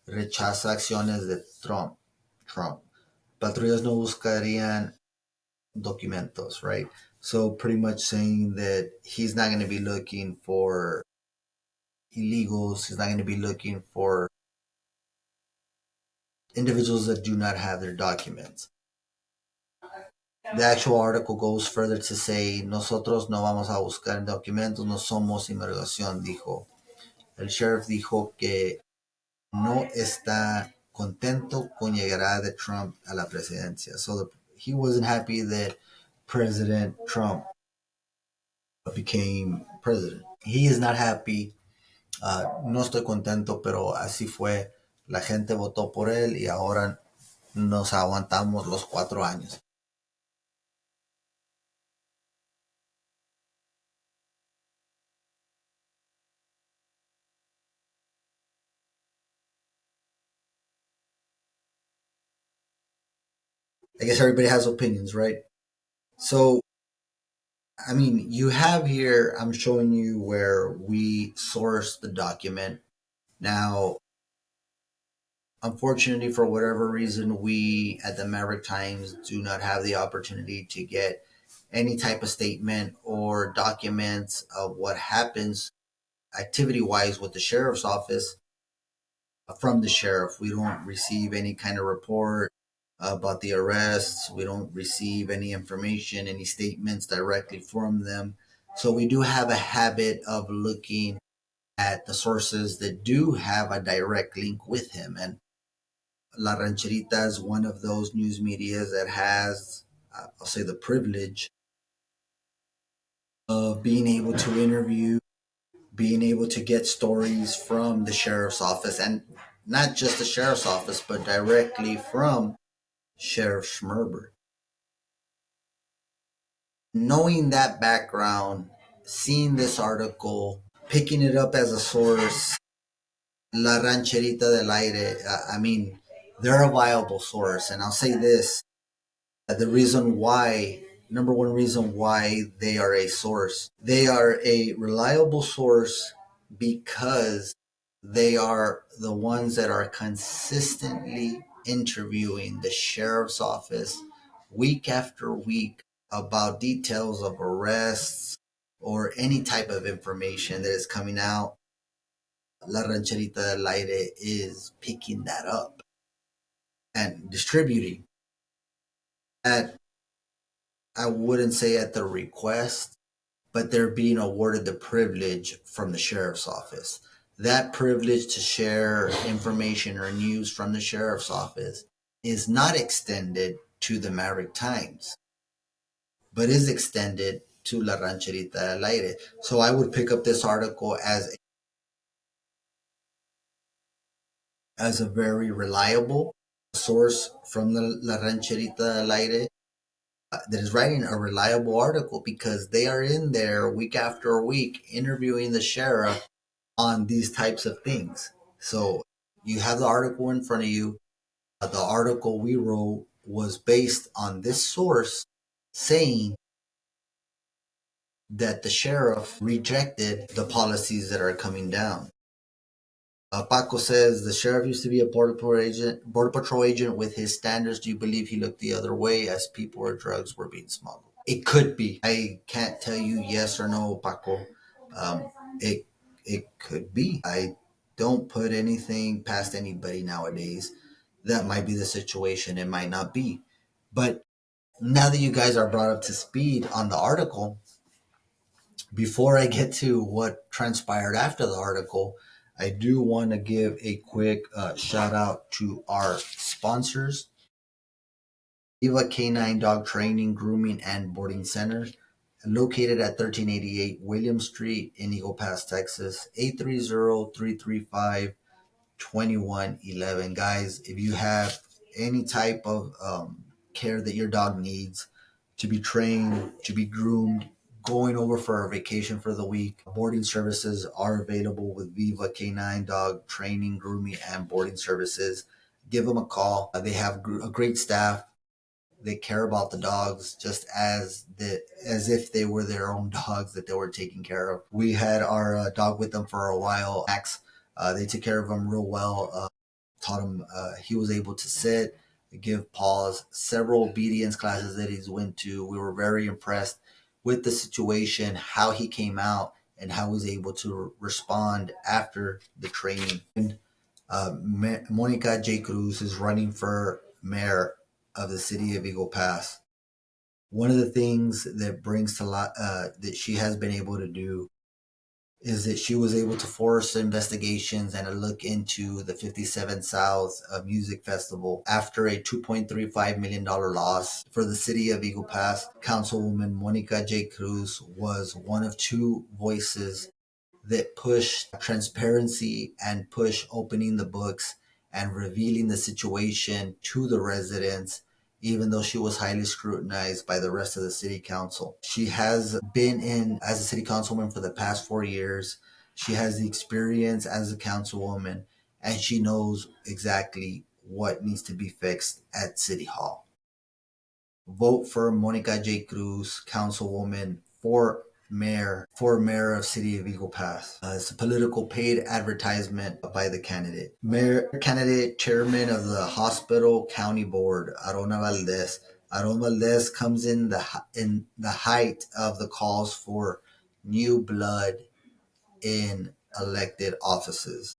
rechaza acciones de Trump. patrullas no buscarían documentos, right? So pretty much saying that he's not going to be looking for illegals. He's not going to be looking for individuals that do not have their documents. The actual article goes further to say, nosotros no vamos a buscar documentos, no somos inmigración, dijo. El sheriff dijo que no está contento con llegada de Trump a la presidencia. So he wasn't happy that President Trump became president. He is not happy. No estoy contento, pero así fue. La gente votó por él y ahora nos aguantamos los 4 años. I guess everybody has opinions, right? So, I mean, you have here, I'm showing you where we source the document. Now, unfortunately, for whatever reason, we at the Maverick Times do not have the opportunity to get any type of statement or documents of what happens activity wise with the sheriff's office from the sheriff. We don't receive any kind of report about the arrests. We don't receive any information, any statements directly from them. So we do have a habit of looking at the sources that do have a direct link with him. And La Rancherita is one of those news medias that has, I'll say, the privilege of being able to interview, being able to get stories from the sheriff's office, and not just the sheriff's office, but directly from Sheriff Schmerber. Knowing that background, seeing this article, picking it up as a source, La Rancherita del Aire, I mean, they're a viable source. And I'll say this, the reason why, number one reason why they are a source, they are a reliable source because they are the ones that are consistently interviewing the sheriff's office week after week about details of arrests or any type of information that is coming out. La Rancherita del Aire is picking that up and distributing at, I wouldn't say at the request, but they're being awarded the privilege from the sheriff's office. That privilege to share information or news from the sheriff's office is not extended to the Maverick Times, but is extended to La Rancherita del Aire. So I would pick up this article as a very reliable source from the La Rancherita del Aire that is writing a reliable article because they are in there week after week interviewing the sheriff on these types of things. So you have the article in front of you. The article we wrote was based on this source saying that the sheriff rejected the policies that are coming down. Paco says the sheriff used to be a border patrol agent with his standards. Do you believe he looked the other way as people or drugs were being smuggled? It could be. I can't tell you yes or no, Paco. Um, it it could be. I don't put anything past anybody nowadays. That might be the situation. It might not be. But now that you guys are brought up to speed on the article, before I get to what transpired after the article, I do want to give a quick shout out to our sponsors, Viva Canine Dog Training, Grooming, and Boarding Center, located at 1388 William Street in Eagle Pass, Texas, 830-335-2111. Guys, if you have any type of care that your dog needs to be trained, to be groomed, going over for a vacation for the week, boarding services are available with Viva Canine Dog Training, Grooming, and Boarding Services. Give them a call. They have a great staff. They care about the dogs just as if they were their own dogs that they were taking care of. We had our dog with them for a while, Max. They took care of him real well. Taught him he was able to sit, give pause. Several obedience classes that he's went to, we were very impressed with the situation, how he came out, and how he was able to respond after the training. And Monica J. Cruz is running for mayor of the city of Eagle Pass. One of the things that brings to light that she has been able to do is that she was able to force investigations and a look into the 57 South Music Festival after a $2.35 million loss for the city of Eagle Pass. Councilwoman Monica J. Cruz was one of two voices that push transparency and push opening the books and revealing the situation to the residents, even though she was highly scrutinized by the rest of the city council. She has been in as a city councilwoman for the past 4 years. She has the experience as a councilwoman, and she knows exactly what needs to be fixed at City Hall. Vote for Monica J. Cruz, councilwoman, for mayor of City of Eagle Pass. It's a political paid advertisement by the candidate. Mayor candidate, chairman of the hospital county board, Arona Valdez. Arona Valdez comes in the height of the calls for new blood in elected offices.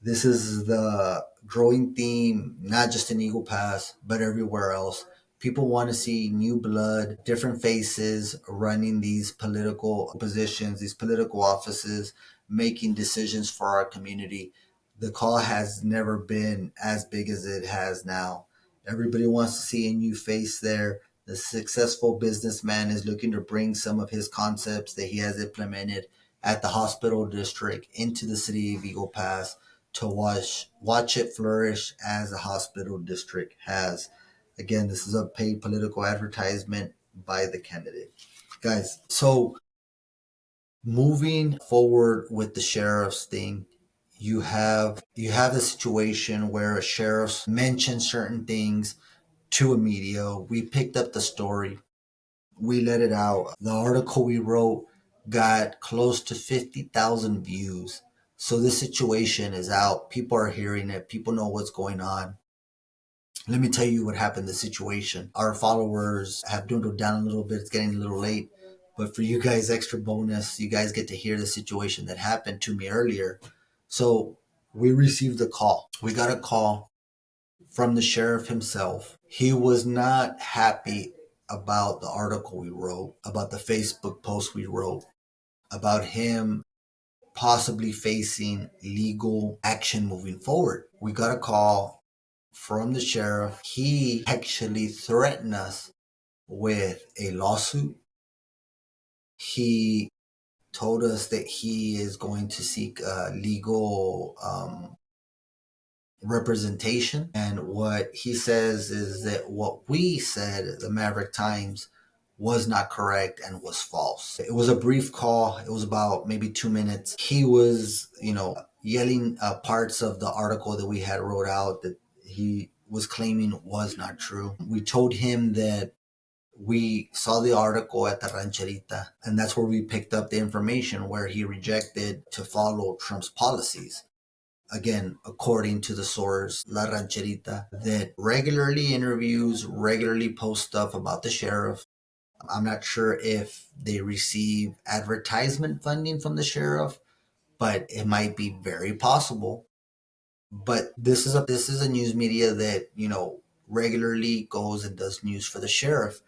This is the growing theme, not just in Eagle Pass, but everywhere else. People want to see new blood, different faces running these political positions, these political offices, making decisions for our community. The call has never been as big as it has now. Everybody wants to see a new face there. The successful businessman is looking to bring some of his concepts that he has implemented at the hospital district into the city of Eagle Pass to watch it flourish as a hospital district has. Again, this is a paid political advertisement by the candidate. Guys, so moving forward with the sheriff's thing, you have the situation where a sheriff mentions certain things to a media. We picked up the story. We let it out. The article we wrote got close to 50,000 views. So this situation is out. People are hearing it. People know what's going on. Let me tell you what happened, the situation. Our followers have dwindled down a little bit. It's getting a little late. But for you guys, extra bonus, you guys get to hear the situation that happened to me earlier. So we received a call. We got a call from the sheriff himself. He was not happy about the article we wrote, about the Facebook post we wrote, about him possibly facing legal action moving forward. We got a call from the sheriff. He actually threatened us with a lawsuit. He told us that he is going to seek legal representation. And what he says is that what we said, the Maverick Times, was not correct and was false. It was a brief call. It was about maybe 2 minutes. He was, yelling parts of the article that we had wrote out that he was claiming was not true. We told him that we saw the article at the Rancherita, and that's where we picked up the information where he rejected to follow Trump's policies. Again, according to the source, La Rancherita, that regularly interviews, regularly post stuff about the sheriff. I'm not sure if they receive advertisement funding from the sheriff, but it might be very possible. But this is a news media that, regularly goes and does news for the sheriff,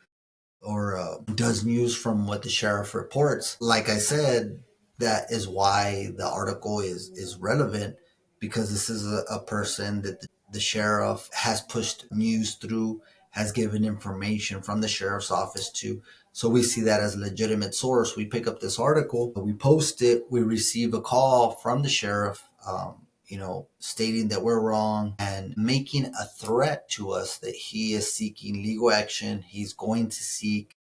or does news from what the sheriff reports. Like I said, that is why the article is relevant, because this is a person that the sheriff has pushed news through, has given information from the sheriff's office to. So we see that as a legitimate source. We pick up this article, we post it, we receive a call from the sheriff, stating that we're wrong and making a threat to us that he is seeking legal action. He is going to seek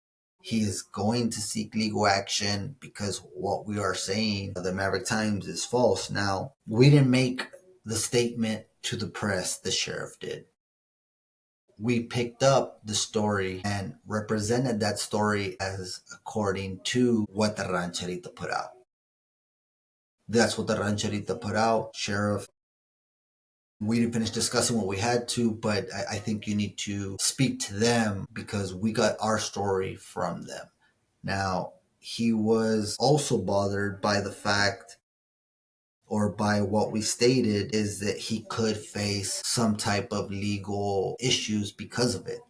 legal action because what we are saying, the Maverick Times, is false. Now, we didn't make the statement to the press, the sheriff did. We picked up the story and represented that story as according to what the Rancherita put out. That's what the Rancherita put out. Sheriff We didn't finish discussing what we had to, but I think you need to speak to them because we got our story from them. Now, he was also bothered by the fact, or by what we stated, is that he could face some type of legal issues because of it.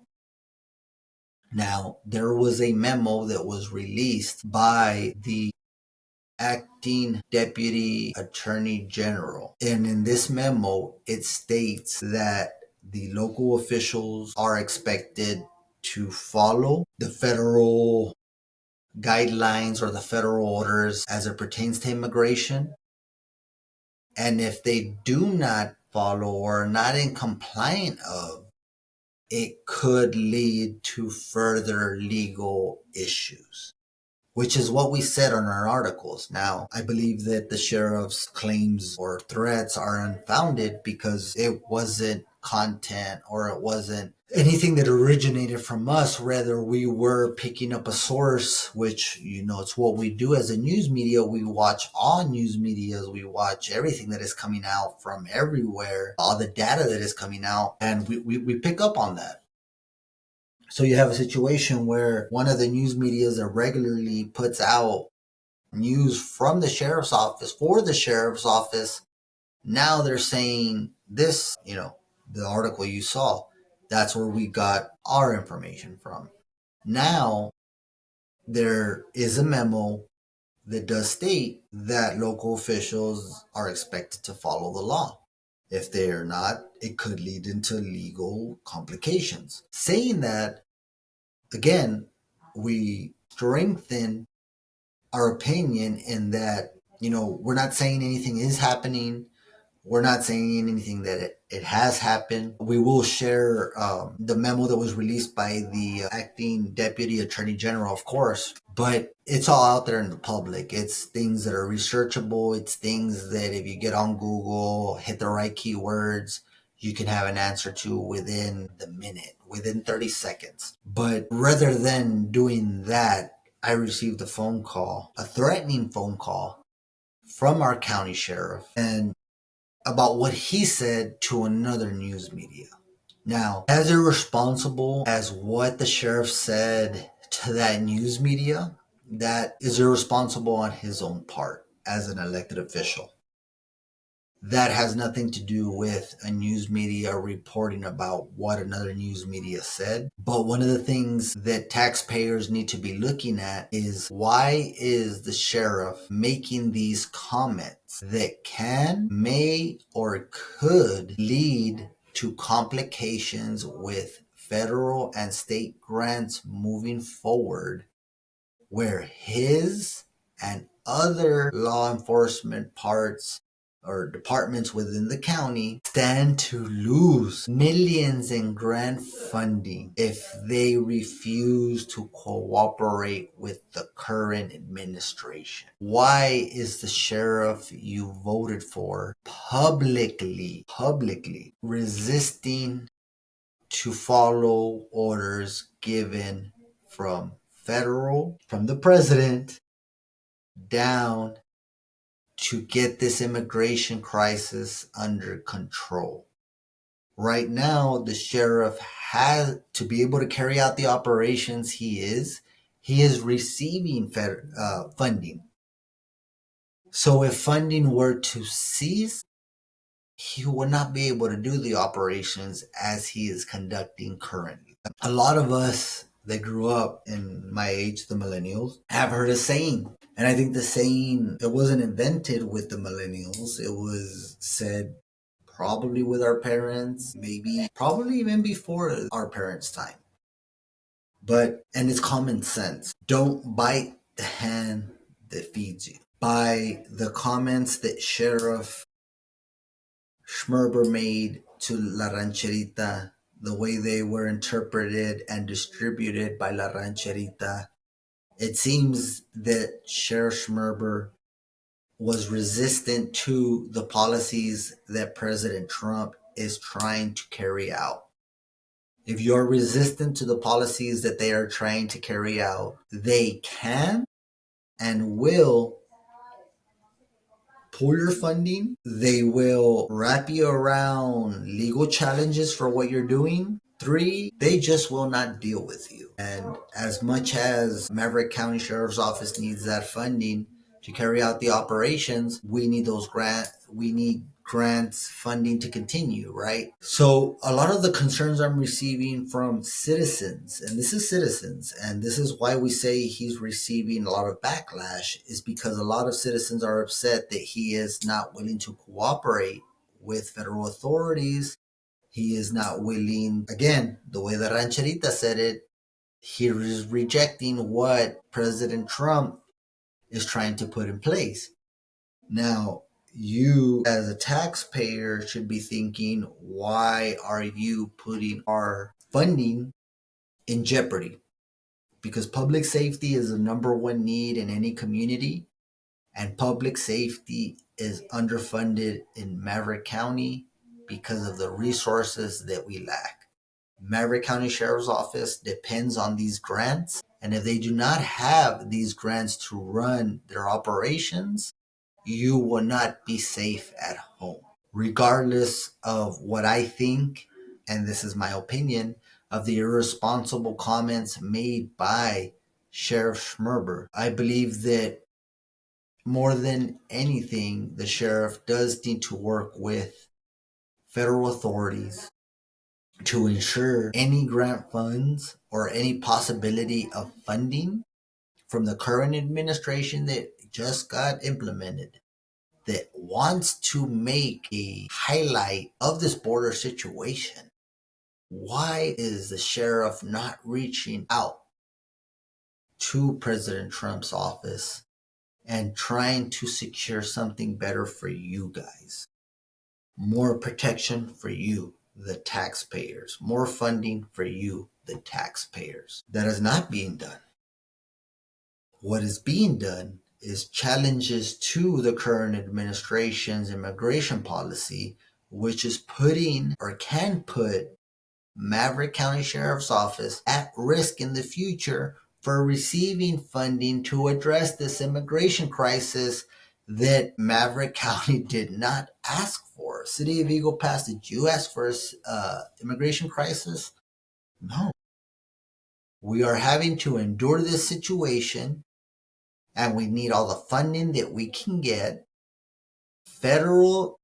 Now, there was a memo that was released by the acting deputy attorney general. And in this memo, it states that the local officials are expected to follow the federal guidelines or the federal orders as it pertains to immigration. And if they do not follow or are not in compliance of, it could lead to further legal issues, which is what we said on our articles. Now, I believe that the sheriff's claims or threats are unfounded because it wasn't content or it wasn't anything that originated from us. Rather, we were picking up a source, which, it's what we do as a news media. We watch all news medias. We watch everything that is coming out from everywhere, all the data that is coming out, and we pick up on that. So you have a situation where one of the news medias that regularly puts out news from the sheriff's office for the sheriff's office, now they're saying this, the article you saw, that's where we got our information from. Now there is a memo that does state that local officials are expected to follow the law. If they are not, it could lead into legal complications. Saying that, again, we strengthen our opinion in that, we're not saying anything is happening. We're not saying anything that it has happened. We will share the memo that was released by the acting deputy attorney general, of course, but it's all out there in the public. It's things that are researchable. It's things that if you get on Google, hit the right keywords, you can have an answer to within the minute, within 30 seconds. But rather than doing that, I received a phone call, a threatening phone call from our county sheriff, and about what he said to another news media. Now, as irresponsible as what the sheriff said to that news media, that is irresponsible on his own part as an elected official. That has nothing to do with a news media reporting about what another news media said. But one of the things that taxpayers need to be looking at is, why is the sheriff making these comments that can, may, or could lead to complications with federal and state grants moving forward, where his and other law enforcement parts or departments within the county stand to lose millions in grant funding if they refuse to cooperate with the current administration? Why is the sheriff you voted for publicly resisting to follow orders given from the president down, to get this immigration crisis under control? Right now, the sheriff has to be able to carry out the operations he is receiving funding. So if funding were to cease, he would not be able to do the operations as he is conducting currently. A lot of us that grew up in my age, the millennials, have heard a saying. And I think the saying, it wasn't invented with the millennials. It was said probably with our parents, probably even before our parents' time. And it's common sense. Don't bite the hand that feeds you. By the comments that Sheriff Schmerber made to La Rancherita, the way they were interpreted and distributed by La Rancherita, it seems that Sheriff Schmerber was resistant to the policies that President Trump is trying to carry out. If you're resistant to the policies that they are trying to carry out, they can and will pull your funding. They will wrap you around legal challenges for what you're doing. 3, they just will not deal with you. And as much as Maverick County Sheriff's Office needs that funding to carry out the operations, we need those grants funding to continue, right? So a lot of the concerns I'm receiving from citizens, and this is why we say he's receiving a lot of backlash, is because a lot of citizens are upset that he is not willing to cooperate with federal authorities. He is not willing, again, the way that Rancherita said it, he is rejecting what President Trump is trying to put in place. Now, you as a taxpayer should be thinking, why are you putting our funding in jeopardy? Because public safety is the number one need in any community, and public safety is underfunded in Maverick County because of the resources that we lack. Maverick County Sheriff's Office depends on these grants, and if they do not have these grants to run their operations, you will not be safe at home. Regardless of what I think, and this is my opinion, of the irresponsible comments made by Sheriff Schmerber, I believe that more than anything, the sheriff does need to work with federal authorities to ensure any grant funds or any possibility of funding from the current administration that just got implemented, that wants to make a highlight of this border situation. Why is the sheriff not reaching out to President Trump's office and trying to secure something better for you guys? More protection for you, the taxpayers. More funding for you, the taxpayers. That is not being done. What is being done is challenges to the current administration's immigration policy, which is putting or can put Maverick County Sheriff's Office at risk in the future for receiving funding to address this immigration crisis that Maverick County did not ask for. City of Eagle Pass, did you ask for an immigration crisis? No. We are having to endure this situation, and we need all the funding that we can get. Federal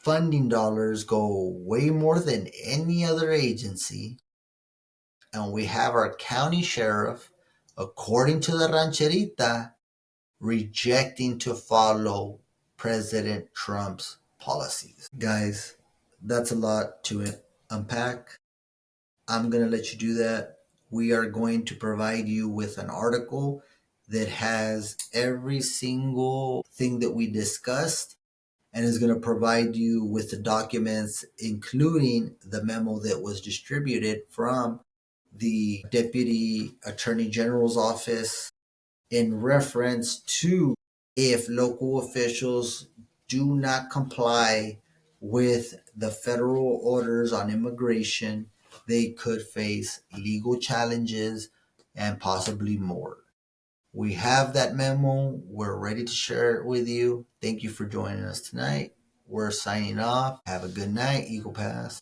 funding dollars go way more than any other agency, and we have our county sheriff, according to the Rancherita, rejecting to follow President Trump's policies. Guys, that's a lot to unpack. I'm going to let you do that. We are going to provide you with an article that has every single thing that we discussed and is going to provide you with the documents, including the memo that was distributed from the Deputy Attorney General's office in reference to if local officials do not comply with the federal orders on immigration, they could face legal challenges and possibly more. We have that memo. We're ready to share it with you. Thank you for joining us tonight. We're signing off. Have a good night, Eagle Pass.